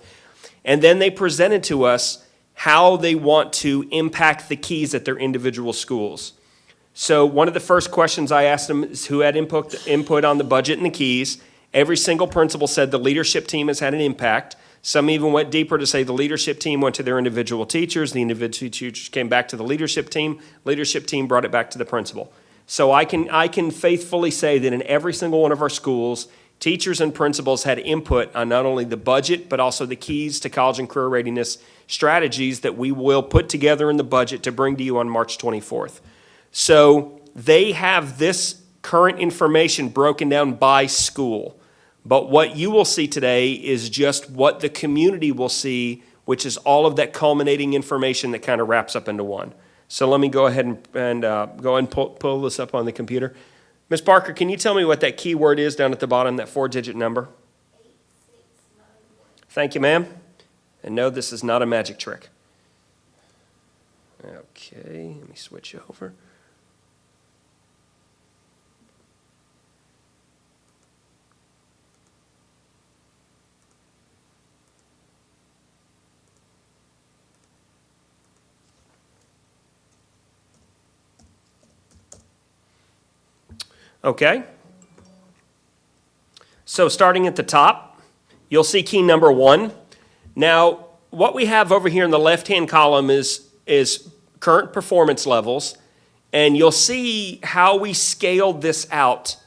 And then they presented to us how they want to impact the keys at their individual schools. So one of the first questions I asked them is who had input on the budget and the keys. Every single principal said the leadership team has had an impact. Some even went deeper to say the leadership team went to their individual teachers. The individual teachers came back to the leadership team. Leadership team brought it back to the principal. So I can faithfully say that in every single one of our schools, teachers and principals had input on not only the budget, but also the keys to college and career readiness strategies that we will put together in the budget to bring to you on March 24th. So they have this current information broken down by school. But what you will see today is just what the community will see, which is all of that culminating information that kind of wraps up into one. So let me go ahead and go and pull this up on the computer. Ms. Parker, can you tell me what that key word is down at the bottom, that 4-digit number? 8691. Thank you, ma'am. And no, this is not a magic trick. Okay, let me switch over. Okay. So starting at the top, you'll see key number 1. Now, what we have over here in the left-hand column is current performance levels, and you'll see how we scaled this out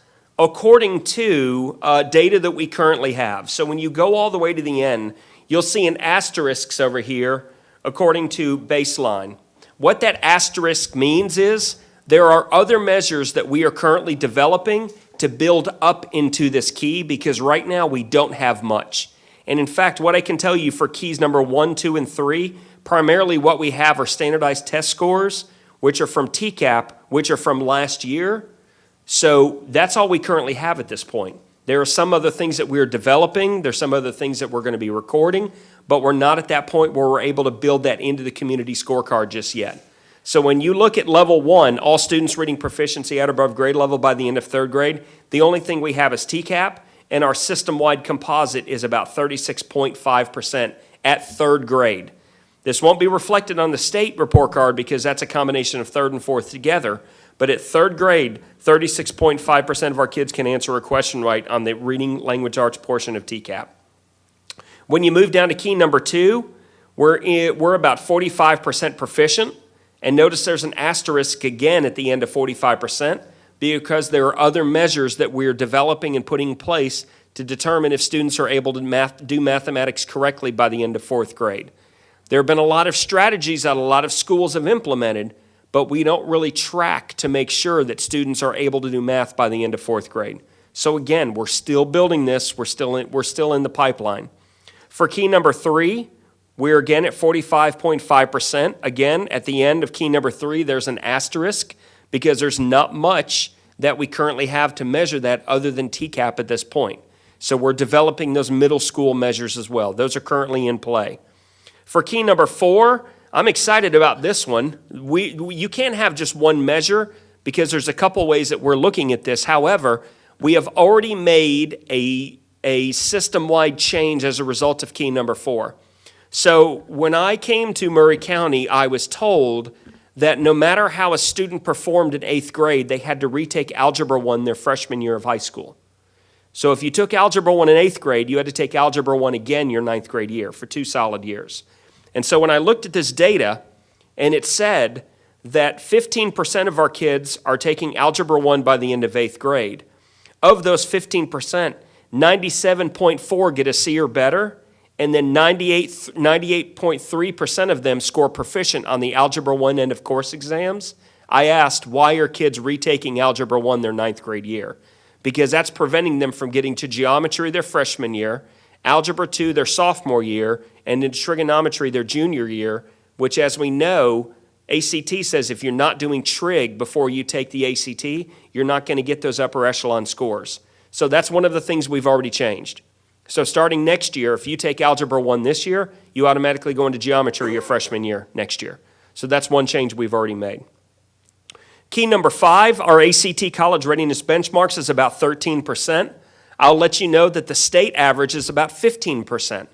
according to data that we currently have. So when you go all the way to the end, you'll see an asterisk over here according to baseline. What that asterisk means is there are other measures that we are currently developing to build up into this key, because right now we don't have much. And in fact, what I can tell you for keys number 1, 2, and 3, primarily what we have are standardized test scores, which are from TCAP, which are from last year. So that's all we currently have at this point. There are some other things that we're developing. There's some other things that we're going to be recording, but we're not at that point where we're able to build that into the community scorecard just yet. So when you look at level 1, all students reading proficiency at or above grade level by the end of 3rd grade, the only thing we have is TCAP, and our system-wide composite is about 36.5% at 3rd grade. This won't be reflected on the state report card because that's a combination of 3rd and 4th together, but at 3rd grade, 36.5% of our kids can answer a question right on the reading language arts portion of TCAP. When you move down to key number 2, we're about 45% proficient. And notice there's an asterisk again at the end of 45% because there are other measures that we're developing and putting in place to determine if students are able to do mathematics correctly by the end of 4th grade. There have been a lot of strategies that a lot of schools have implemented, but we don't really track to make sure that students are able to do math by the end of 4th grade. So again, we're still building this. We're still in the pipeline. For key number 3, we're again at 45.5%. Again, at the end of key number 3, there's an asterisk because there's not much that we currently have to measure that other than TCAP at this point. So we're developing those middle school measures as well. Those are currently in play. For key number 4, I'm excited about this one. You can't have just one measure because there's a couple ways that we're looking at this. However, we have already made a system-wide change as a result of key number 4. So when I came to Murray County, I was told that no matter how a student performed in 8th grade, they had to retake Algebra 1 their freshman year of high school. So if you took Algebra 1 in 8th grade, you had to take Algebra 1 again your 9th grade year for 2 solid years. And so when I looked at this data, and it said that 15% of our kids are taking Algebra 1 by the end of 8th grade. Of those 15%, 97.4 get a C or better, and then 98.3% of them score proficient on the Algebra 1 end of course exams. I asked, why are kids retaking Algebra 1 their 9th grade year? Because that's preventing them from getting to geometry their freshman year, Algebra 2 their sophomore year, and in trigonometry their junior year, which, as we know, ACT says if you're not doing trig before you take the ACT, you're not going to get those upper echelon scores. So that's one of the things we've already changed. So starting next year, if you take Algebra 1 this year, you automatically go into geometry your freshman year next year. So that's one change we've already made. Key number 5, our ACT college readiness benchmarks is about 13%. I'll let you know that the state average is about 15%.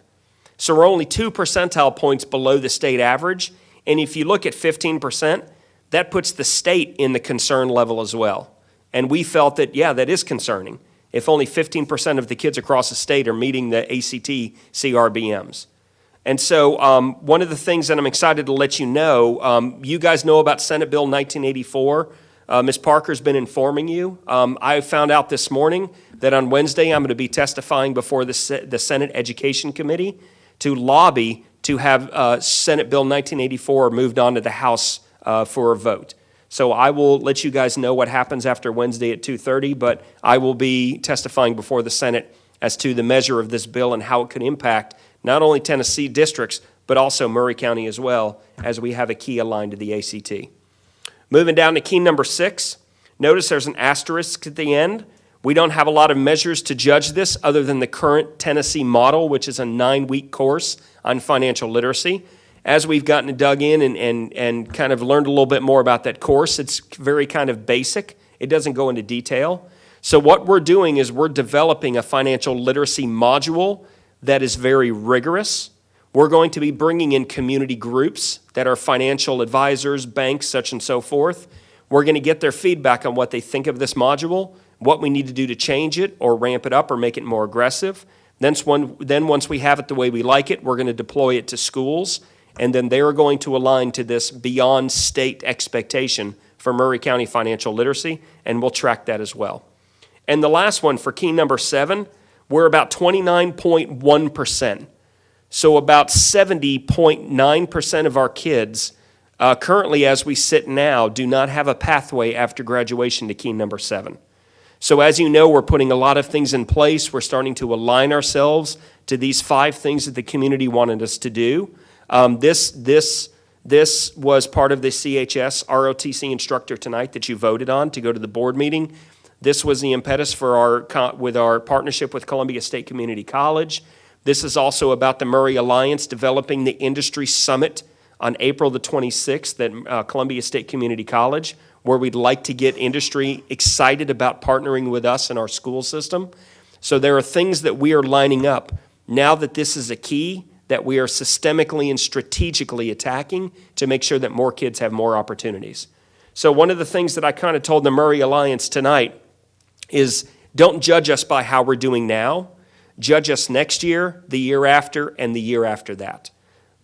So we're only 2 percentile points below the state average. And if you look at 15%, that puts the state in the concern level as well. And we felt that, yeah, that is concerning if only 15% of the kids across the state are meeting the ACT CRBMs. And so one of the things that I'm excited to let you know, you guys know about Senate Bill 1984, Ms. Parker's been informing you. I found out this morning that on Wednesday, I'm going to be testifying before the Senate Education Committee to lobby to have Senate Bill 1984 moved on to the House for a vote. So I will let you guys know what happens after Wednesday at 2:30, but I will be testifying before the Senate as to the measure of this bill and how it could impact not only Tennessee districts, but also Murray County as well, as we have a key aligned to the ACT. Moving down to key number 6, notice there's an asterisk at the end. We don't have a lot of measures to judge this other than the current Tennessee model, which is a 9-week course on financial literacy. As we've gotten dug in and kind of learned a little bit more about that course, it's very kind of basic. It doesn't go into detail. So what we're doing is we're developing a financial literacy module that is very rigorous. We're going to be bringing in community groups that are financial advisors, banks, such and so forth. We're going to get their feedback on what they think of this module, what we need to do to change it or ramp it up or make it more aggressive. Then once we have it the way we like it, we're going to deploy it to schools, and then they are going to align to this beyond state expectation for Murray County financial literacy, and we'll track that as well. And the last one for key number 7, we're about 29.1%. So about 70.9% of our kids currently, as we sit now, do not have a pathway after graduation to key number 7. So as you know, we're putting a lot of things in place. We're starting to align ourselves to these 5 things that the community wanted us to do. This was part of the CHS ROTC instructor tonight that you voted on to go to the board meeting. This was the impetus for our partnership with Columbia State Community College. This is also about the Murray Alliance developing the industry summit on April the 26th at Columbia State Community College, where we'd like to get industry excited about partnering with us in our school system. So there are things that we are lining up now that this is a key that we are systemically and strategically attacking to make sure that more kids have more opportunities. So one of the things that I kind of told the Murray Alliance tonight is don't judge us by how we're doing now. Judge us next year, the year after, and the year after that.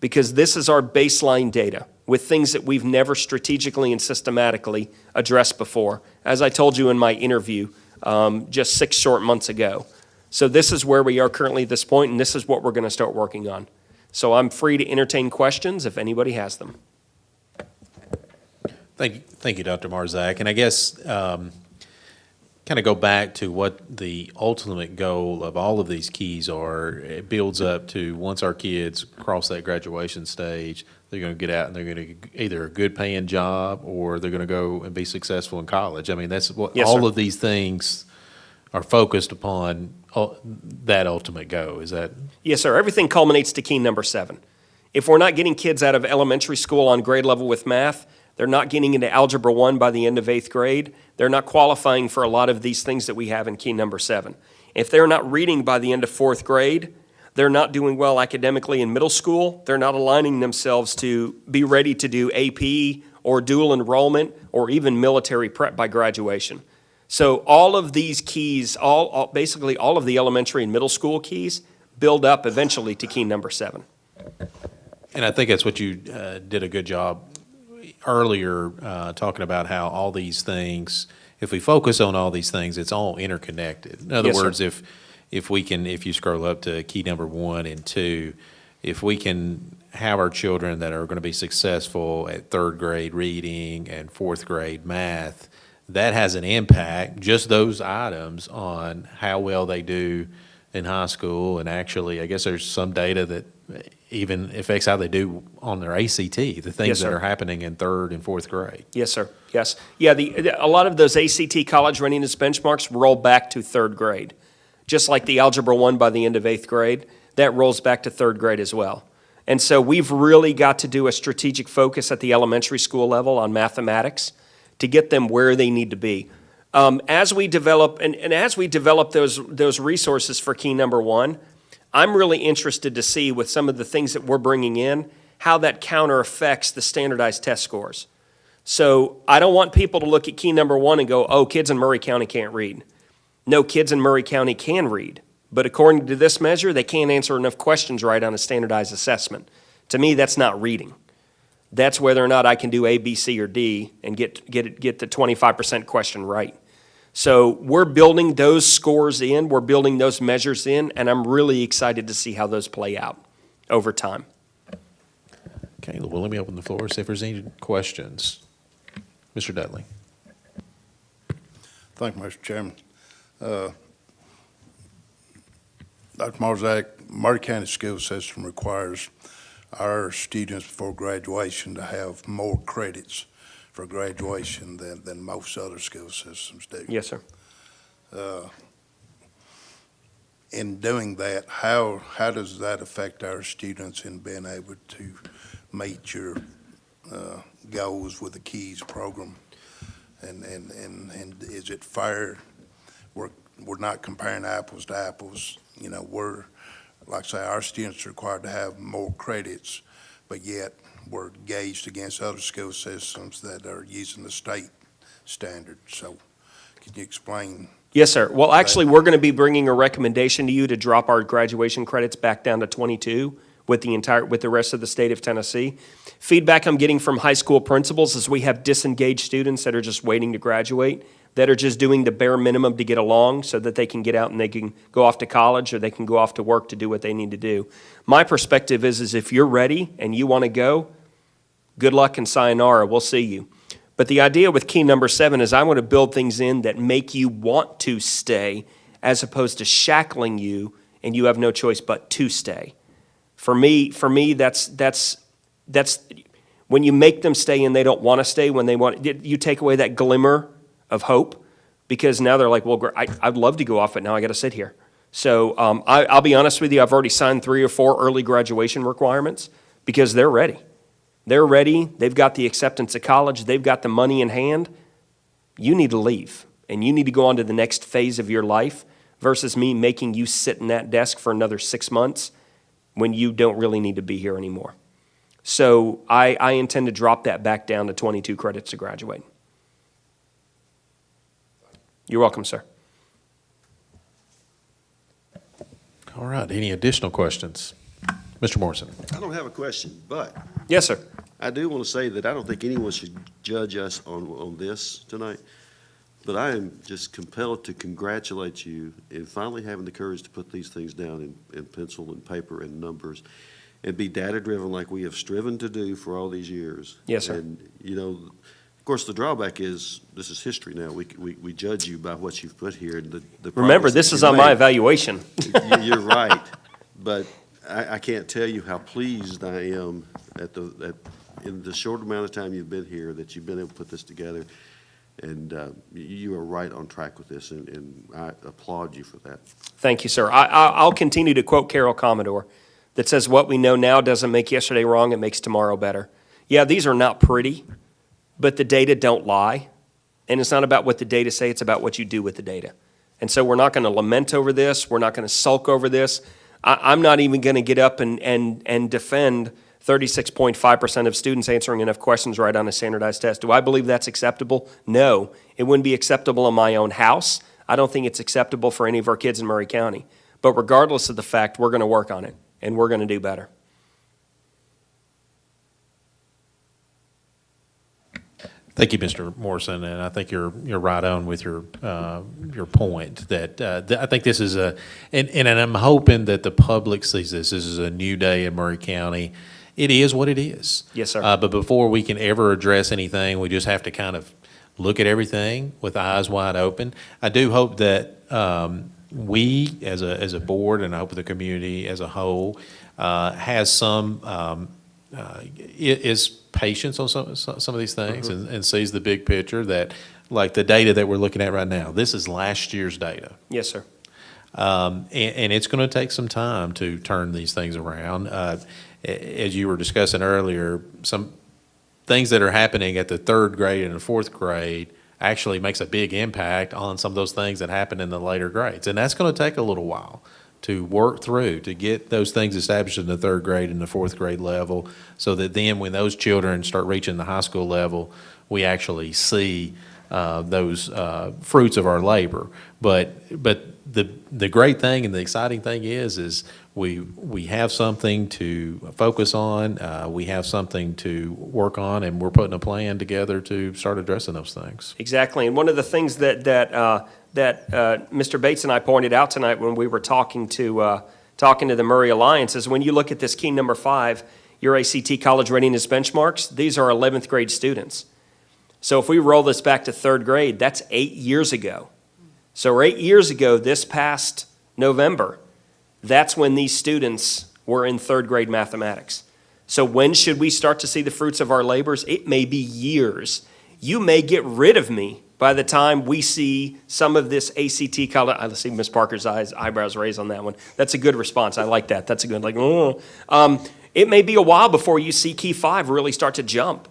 Because this is our baseline data with things that we've never strategically and systematically addressed before, as I told you in my interview just 6 short months ago. So this is where we are currently at this point, and this is what we're going to start working on. So I'm free to entertain questions if anybody has them. Thank you, Dr. Marzak. And I guess kind of go back to what the ultimate goal of all of these keys are. It builds up to once our kids cross that graduation stage, they're going to get out and they're going to get either a good paying job or they're going to go and be successful in college. I mean, that's what all of these things are focused upon, that ultimate goal. Is that? Yes, sir. Everything culminates to key number 7. If we're not getting kids out of elementary school on grade level with math, they're not getting into Algebra 1 by the end of 8th grade. They're not qualifying for a lot of these things that we have in key number 7. If they're not reading by the end of 4th grade, they're not doing well academically in middle school. They're not aligning themselves to be ready to do AP or dual enrollment or even military prep by graduation. So all of these keys, basically all of the elementary and middle school keys build up eventually to key number 7. And I think that's what you did a good job earlier, talking about how all these things, if we focus on all these things, it's all interconnected. In other words, if you scroll up to key number 1 and 2, if we can have our children that are going to be successful at 3rd grade reading and 4th grade math, that has an impact, just those items, on how well they do in high school. And actually, I guess there's some data that even affects how they do on their ACT, the things that are happening in 3rd and 4th grade. Yes, sir. Yes. Yeah, a lot of those ACT college readiness benchmarks roll back to 3rd grade. Just like the Algebra 1 by the end of 8th grade, that rolls back to 3rd grade as well. And so we've really got to do a strategic focus at the elementary school level on mathematics to get them where they need to be. As we develop, and as we develop those resources for key number 1, I'm really interested to see with some of the things that we're bringing in, how that counter affects the standardized test scores. So I don't want people to look at key number 1 and go, oh, kids in Murray County can't read. No, kids in Murray County can read. But according to this measure, they can't answer enough questions right on a standardized assessment. To me, that's not reading. That's whether or not I can do A, B, C, or D and get the 25% question right. So we're building those scores in, we're building those measures in, and I'm really excited to see how those play out over time. Okay, well, let me open the floor, see if there's any questions. Mr. Dudley. Thank you, Mr. Chairman. Dr. Marzak, Murray County School System requires our students before graduation to have more credits for graduation than most other school systems do. Yes, sir. In doing that, how does that affect our students in being able to meet your goals with the KEYS program? And is it fair? We're not comparing apples to apples. You know, we're, like I say, our students are required to have more credits, but yet we're gauged against other school systems that are using the state standard. So can you explain? Yes, sir. Well, actually, we're going to be bringing a recommendation to you to drop our graduation credits back down to 22 with the rest of the state of Tennessee. Feedback I'm getting from high school principals is we have disengaged students that are just waiting to graduate, that are just doing the bare minimum to get along so that they can get out and they can go off to college or they can go off to work to do what they need to do. My perspective is if you're ready and you want to go, good luck and sayonara. We'll see you. But the idea with key number 7 is I want to build things in that make you want to stay as opposed to shackling you and you have no choice but to stay. For me, that's when you make them stay and they don't want to stay, when they want, you take away that glimmer of hope, because now they're like, well, I'd love to go off, but now I got to sit here. So I'll be honest with you, I've already signed 3 or 4 early graduation requirements because they're ready. They're ready. They've got the acceptance of college. They've got the money in hand. You need to leave, and you need to go on to the next phase of your life versus me making you sit in that desk for another 6 months when you don't really need to be here anymore. So I intend to drop that back down to 22 credits to graduate. You're welcome, sir. All right, any additional questions? Mr. Morrison. I don't have a question, but Yes, sir. I do want to say that I don't think anyone should judge us on this tonight, but I am just compelled to congratulate you in finally having the courage to put these things down in pencil and paper and numbers and be data-driven like we have striven to do for all these years. Yes, sir. And, you know, of course, the drawback is this is history now. We judge you by what you've put here. And the Remember, progress this that is you've on my made. evaluation. You're right, but I can't tell you how pleased I am in the short amount of time you've been here that you've been able to put this together, and you are right on track with this, and I applaud you for that. Thank you, sir. I'll continue to quote Carol Commodore that says, what we know now doesn't make yesterday wrong, it makes tomorrow better. Yeah, these are not pretty, but the data don't lie, and it's not about what the data say, it's about what you do with the data. And so we're not going to lament over this, we're not going to sulk over this. I'm not even going to get up and defend 36.5% of students answering enough questions right on a standardized test. Do I believe that's acceptable? No. It wouldn't be acceptable in my own house. I don't think it's acceptable for any of our kids in Murray County. But regardless of the fact, we're going to work on it, and we're going to do better. Thank you, Mr. Morrison, and I think you're right on with your point that I think this is and I'm hoping that the public sees this. This is a new day in Murray County. It is what it is. Yes, sir. But before we can ever address anything, we just have to kind of look at everything with eyes wide open. I do hope that we, as a board, and I hope the community as a whole, has some is patience on some of these things, and sees the big picture, that like the data that we're looking at right now, this is last year's data. Yes, sir. And it's going to take some time to turn these things around. As you were discussing earlier, some things that are happening at the 3rd grade and the 4th grade actually makes a big impact on some of those things that happen in the later grades. And that's going to take a little while to work through, to get those things established in the 3rd grade and the 4th grade level, so that then when those children start reaching the high school level, we actually see those fruits of our labor. But the great thing and the exciting thing is we have something to focus on, we have something to work on, and we're putting a plan together to start addressing those things. Exactly, and one of the things that Mr. Bates and I pointed out tonight when we were talking to the Murray Alliance is when you look at this key number 5, your ACT college readiness benchmarks, these are 11th grade students. So if we roll this back to 3rd grade, that's 8 years ago. So 8 years ago, this past November, that's when these students were in 3rd grade mathematics. So when should we start to see the fruits of our labors? It may be years. You may get rid of me by the time we see some of this ACT college. I see Ms. Parker's eyebrows raised on that one. That's a good response. I like that. That's a good, like, oh. It may be a while before you see Key 5 really start to jump,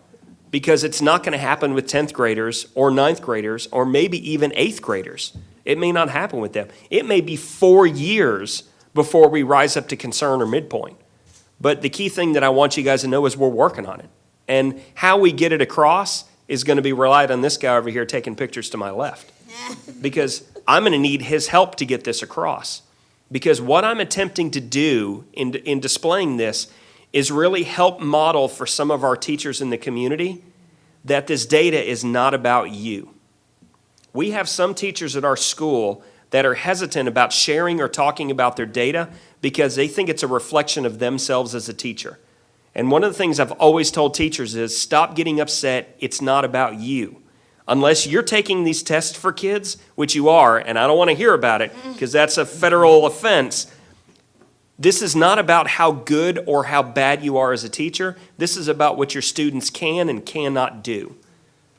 because it's not going to happen with 10th graders or 9th graders or maybe even 8th graders. It may not happen with them. It may be 4 years before we rise up to concern or midpoint. But the key thing that I want you guys to know is we're working on it. And how we get it across is going to be relied on this guy over here taking pictures to my left. Because I'm going to need his help to get this across. Because what I'm attempting to do in displaying this is really help model for some of our teachers in the community that this data is not about you. We have some teachers at our school that are hesitant about sharing or talking about their data because they think it's a reflection of themselves as a teacher. And one of the things I've always told teachers is stop getting upset. It's not about you. Unless you're taking these tests for kids, which you are, and I don't want to hear about it because that's a federal offense. This is not about how good or how bad you are as a teacher. This is about what your students can and cannot do.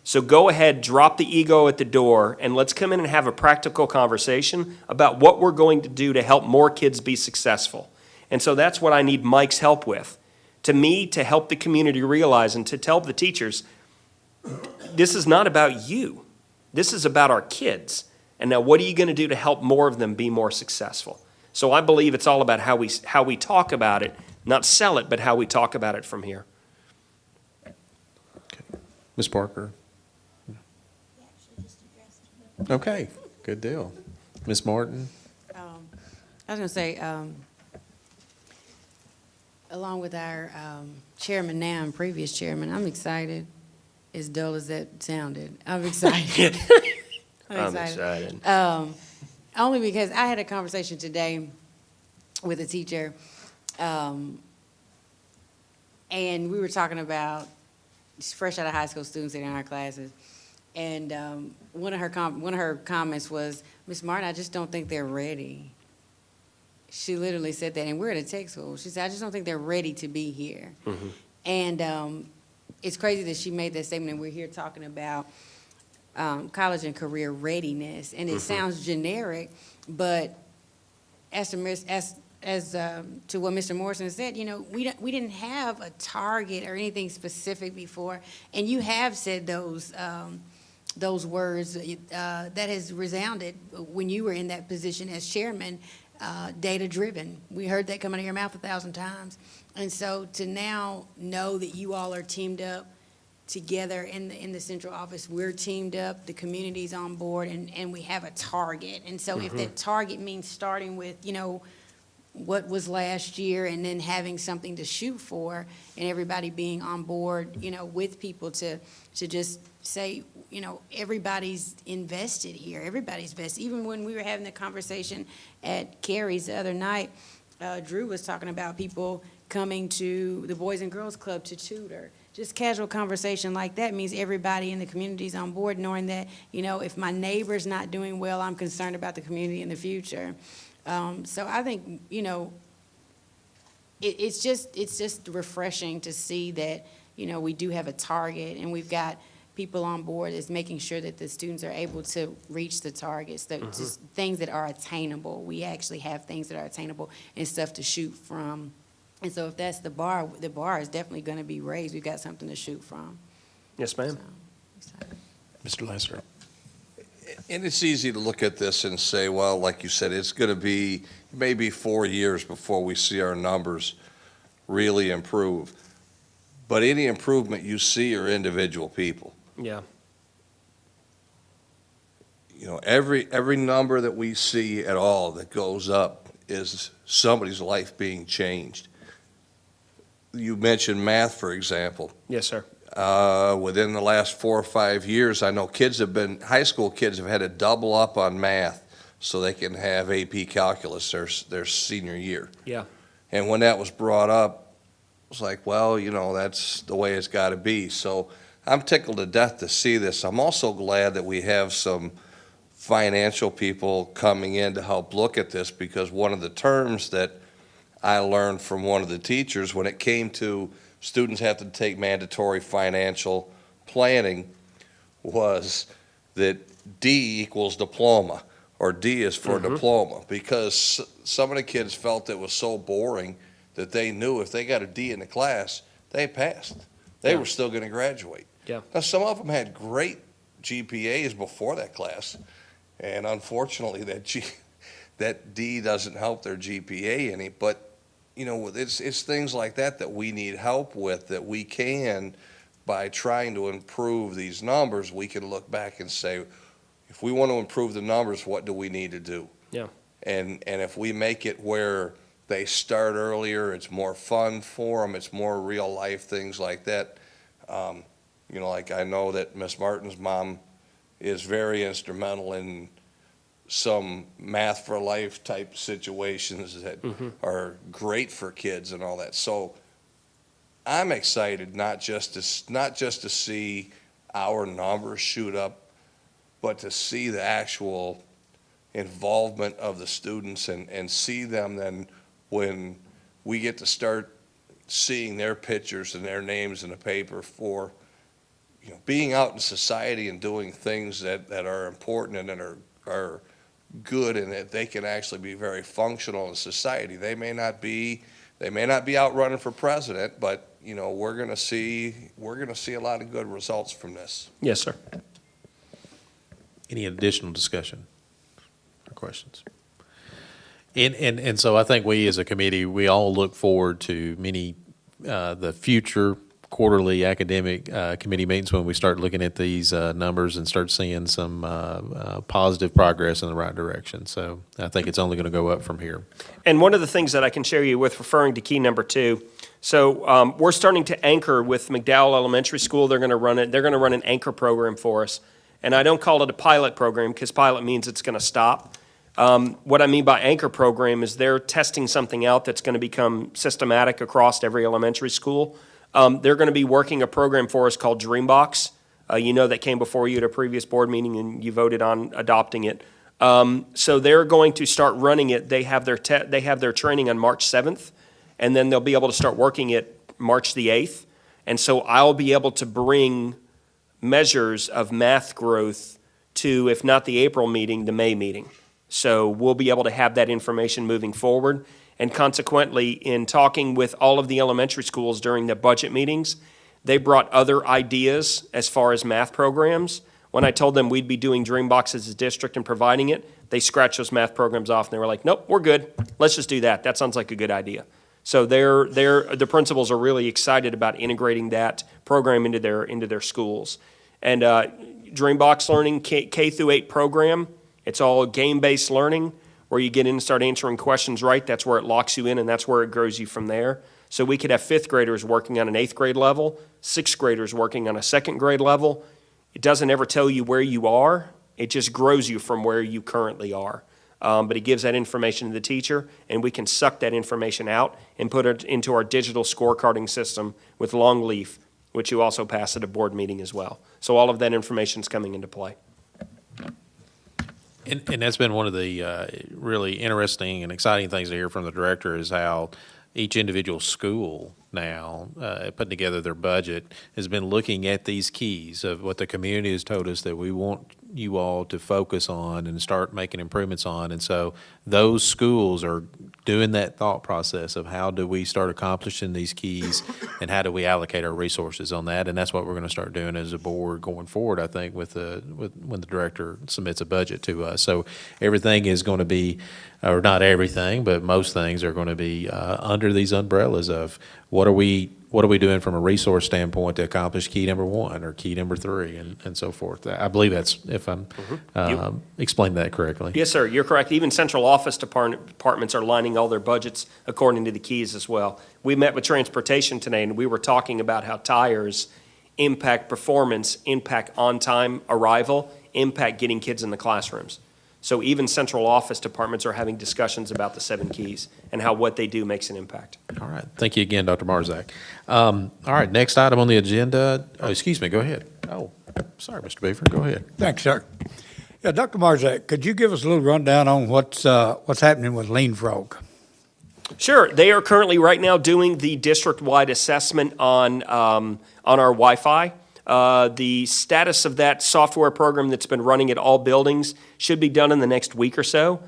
So go ahead, drop the ego at the door, and let's come in and have a practical conversation about what we're going to do to help more kids be successful. And so that's what I need Mike's help with. To me, to help the community realize and to tell the teachers, this is not about you. This is about our kids. And now what are you going to do to help more of them be more successful? So I believe it's all about how we talk about it, not sell it, but how we talk about it from here. Okay. Ms. Parker? Okay, good deal. Ms. Martin? I was going to say, along with our chairman now and previous chairman, I'm excited, as dull as that sounded. I'm excited. I'm excited. Only because I had a conversation today with a teacher, and we were talking about fresh out of high school students in our classes. And one of her comments was, "Miss Martin, I just don't think they're ready." She literally said that, and we're at a tech school. She said, "I just don't think they're ready to be here." Mm-hmm. And it's crazy that she made that statement, and we're here talking about college and career readiness, and it sounds generic, but as to what Mr. Morrison said, you know, we didn't have a target or anything specific before, and you have said those words that has resounded when you were in that position as chairman, data-driven. We heard that come out of your mouth 1,000 times, and so to now know that you all are teamed up together in the central office, we're teamed up, the community's on board, and we have a target. And so if that target means starting with, you know, what was last year and then having something to shoot for and everybody being on board, you know, with people to just say, you know, everybody's invested here, everybody's invested. Even when we were having the conversation at Carrie's the other night, Drew was talking about people coming to the Boys and Girls Club to tutor. Just casual conversation like that means everybody in the community is on board, knowing that, you know, if my neighbor's not doing well, I'm concerned about the community in the future. So I think, you know, it's just refreshing to see that, you know, we do have a target and we've got people on board that's making sure that the students are able to reach the targets, just things that are attainable. We actually have things that are attainable and stuff to shoot from. And so if that's the bar is definitely going to be raised. We've got something to shoot from. Yes, ma'am. So, Mr. Lesser? And it's easy to look at this and say, well, like you said, it's going to be maybe 4 years before we see our numbers really improve. But any improvement you see are individual people. Yeah. you know, every number that we see at all that goes up is somebody's life being changed. You mentioned math, for example. Yes, sir. Within the last 4 or 5 years, I know high school kids have had to double up on math so they can have AP calculus their senior year. Yeah. And when that was brought up, it was like, well, you know, that's the way it's got to be. So I'm tickled to death to see this. I'm also glad that we have some financial people coming in to help look at this, because one of the terms that I learned from one of the teachers when it came to students have to take mandatory financial planning was that D equals diploma, or D is for diploma, because some of the kids felt it was so boring that they knew if they got a D in the class, they passed. They were still going to graduate. Yeah. Now, some of them had great GPAs before that class, and unfortunately that D doesn't help their GPA any, but you know, it's things like that we need help with, that we can, by trying to improve these numbers, we can look back and say, if we want to improve the numbers, what do we need to do? Yeah. And if we make it where they start earlier, it's more fun for them, it's more real life things like that. You know, like I know that Miss Martin's mom is very instrumental in some math for life type situations that are great for kids and all that. So I'm excited not just to see our numbers shoot up, but to see the actual involvement of the students and see them then when we get to start seeing their pictures and their names in the paper for, you know, being out in society and doing things that are important and that are good, and that they can actually be very functional in society. They may not be out running for president, but you know, we're going to see a lot of good results from this. Yes, sir. Any additional discussion or questions? And so I think we as a committee, we all look forward to the future quarterly academic committee meetings when we start looking at these numbers and start seeing some positive progress in the right direction. So I think it's only going to go up from here. And one of the things that I can share you with, referring to key number 2, so we're starting to anchor with McDowell Elementary School. They're going to run an anchor program for us. And I don't call it a pilot program, because pilot means it's going to stop. What I mean by anchor program is they're testing something out that's going to become systematic across every elementary school. They're going to be working a program for us called Dreambox. You know, that came before you at a previous board meeting and you voted on adopting it. So they're going to start running it. They have their training on March 7th, and then they'll be able to start working it March the 8th. And so I'll be able to bring measures of math growth to, if not the April meeting, the May meeting. So we'll be able to have that information moving forward. And consequently, in talking with all of the elementary schools during the budget meetings, they brought other ideas as far as math programs. When I told them we'd be doing Dreambox as a district and providing it, they scratched those math programs off and they were like, nope, we're good. Let's just do that. That sounds like a good idea. So the principals are really excited about integrating that program into their schools. And Dreambox Learning K through 8 program, it's all game-based learning where you get in and start answering questions right. That's where it locks you in, and that's where it grows you from there. So we could have 5th graders working on an 8th grade level, 6th graders working on a 2nd grade level. It doesn't ever tell you where you are. It just grows you from where you currently are. But it gives that information to the teacher, and we can suck that information out and put it into our digital scorecarding system with Longleaf, which you also pass at a board meeting as well. So all of that information is coming into play. And that's been one of the really interesting and exciting things to hear from the director, is how each individual school now, putting together their budget, has been looking at these keys of what the community has told us that we want you all to focus on and start making improvements on. And so those schools are doing that thought process of how do we start accomplishing these keys and how do we allocate our resources on that. And that's what we're going to start doing as a board going forward, I think, with when the director submits a budget to us. So everything is going to be, or not everything, but most things are going to be under these umbrellas of what what are we doing from a resource standpoint to accomplish key number 1 or key number 3 and so forth. I believe that's, if I'm explaining that correctly. Yes, sir, you're correct. Even central office departments are lining all their budgets according to the keys as well. We met with transportation today, and we were talking about how tires impact performance, impact on-time arrival, impact getting kids in the classrooms. So even central office departments are having discussions about the 7 keys and how what they do makes an impact. All right. Thank you again, Dr. Marzak. All right, next item on the agenda. Oh, excuse me, go ahead. Oh, sorry, Mr. Beaver, go ahead. Thanks, sir. Yeah, Dr. Marzak, could you give us a little rundown on what's happening with Lean Frog? Sure. They are currently right now doing the district-wide assessment on our Wi-Fi. The status of that software program that's been running at all buildings should be done in the next week or so.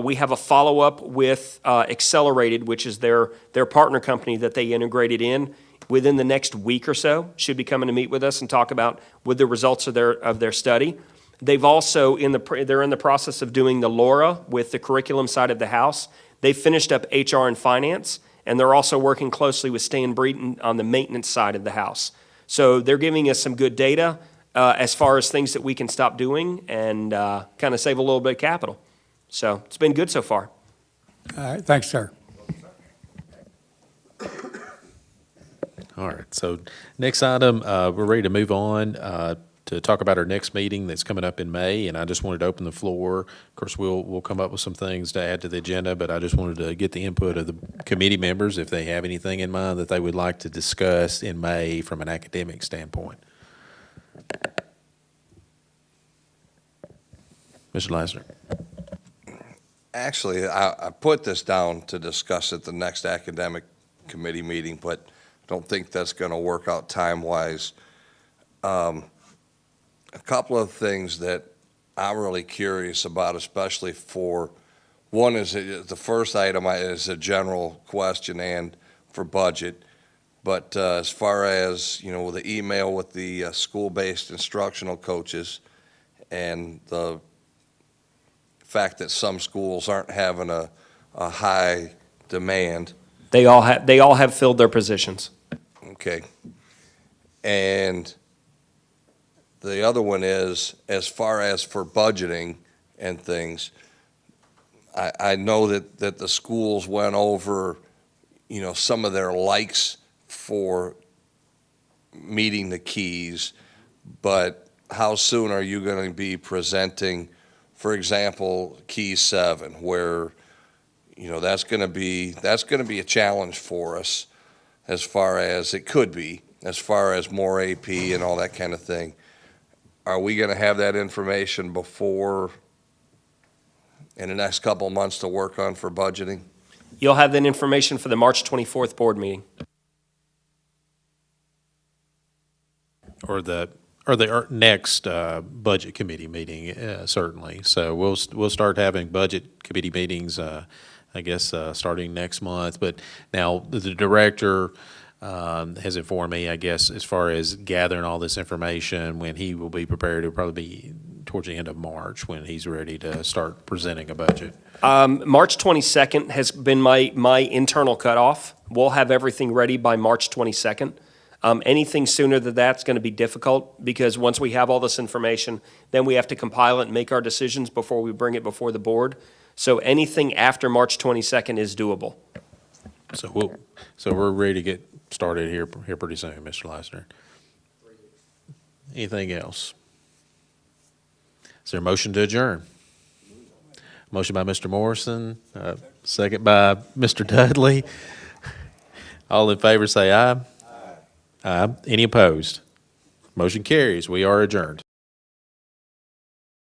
We have a follow-up with Accelerated, which is their partner company that they integrated in. Within the next week or so, should be coming to meet with us and talk about with the results of their study. They've also they're in the process of doing the LoRa with the curriculum side of the house. They finished up HR and finance, and they're also working closely with Stan Breeden on the maintenance side of the house. So they're giving us some good data as far as things that we can stop doing and kind of save a little bit of capital. So it's been good so far. All right, thanks, sir. All right, so next item, we're ready to move on to talk about our next meeting that's coming up in May, and I just wanted to open the floor. Of course, we'll come up with some things to add to the agenda, but I just wanted to get the input of the committee members if they have anything in mind that they would like to discuss in May from an academic standpoint. Mr. Lasner. Actually, I put this down to discuss at the next academic committee meeting, but don't think that's going to work out time-wise. A couple of things that I'm really curious about, especially for, one is the first item is a general question and for budget. But as far as, the email with the school-based instructional coaches and the fact that some schools aren't having a high demand. They all have filled their positions. Okay. And the other one is, as far as for budgeting and things, I know that the schools went over, some of their likes for meeting the keys, but how soon are you going to be presenting, for example, Key 7, where, that's going to be a challenge for us as far as it could be, as far as more AP and all that kind of thing. Are we going to have that information before, in the next couple of months to work on for budgeting? You'll have that information for the March 24th board meeting. Or the next budget committee meeting, certainly. So we'll start having budget committee meetings, I guess, starting next month. But now the director has informed me, I guess, as far as gathering all this information, when he will be prepared, it'll probably be towards the end of March when he's ready to start presenting a budget. March 22nd has been my internal cutoff. We'll have everything ready by March 22nd. Anything sooner than that's going to be difficult, because once we have all this information, then we have to compile it and make our decisions before we bring it before the board. So anything after March 22nd is doable. So we're ready to get started here pretty soon, Mr. Leisner. Anything else? Is there a motion to adjourn? Motion by Mr. Morrison, second by Mr. Dudley. All in favor say aye. Aye. Any opposed? Motion carries. We are adjourned.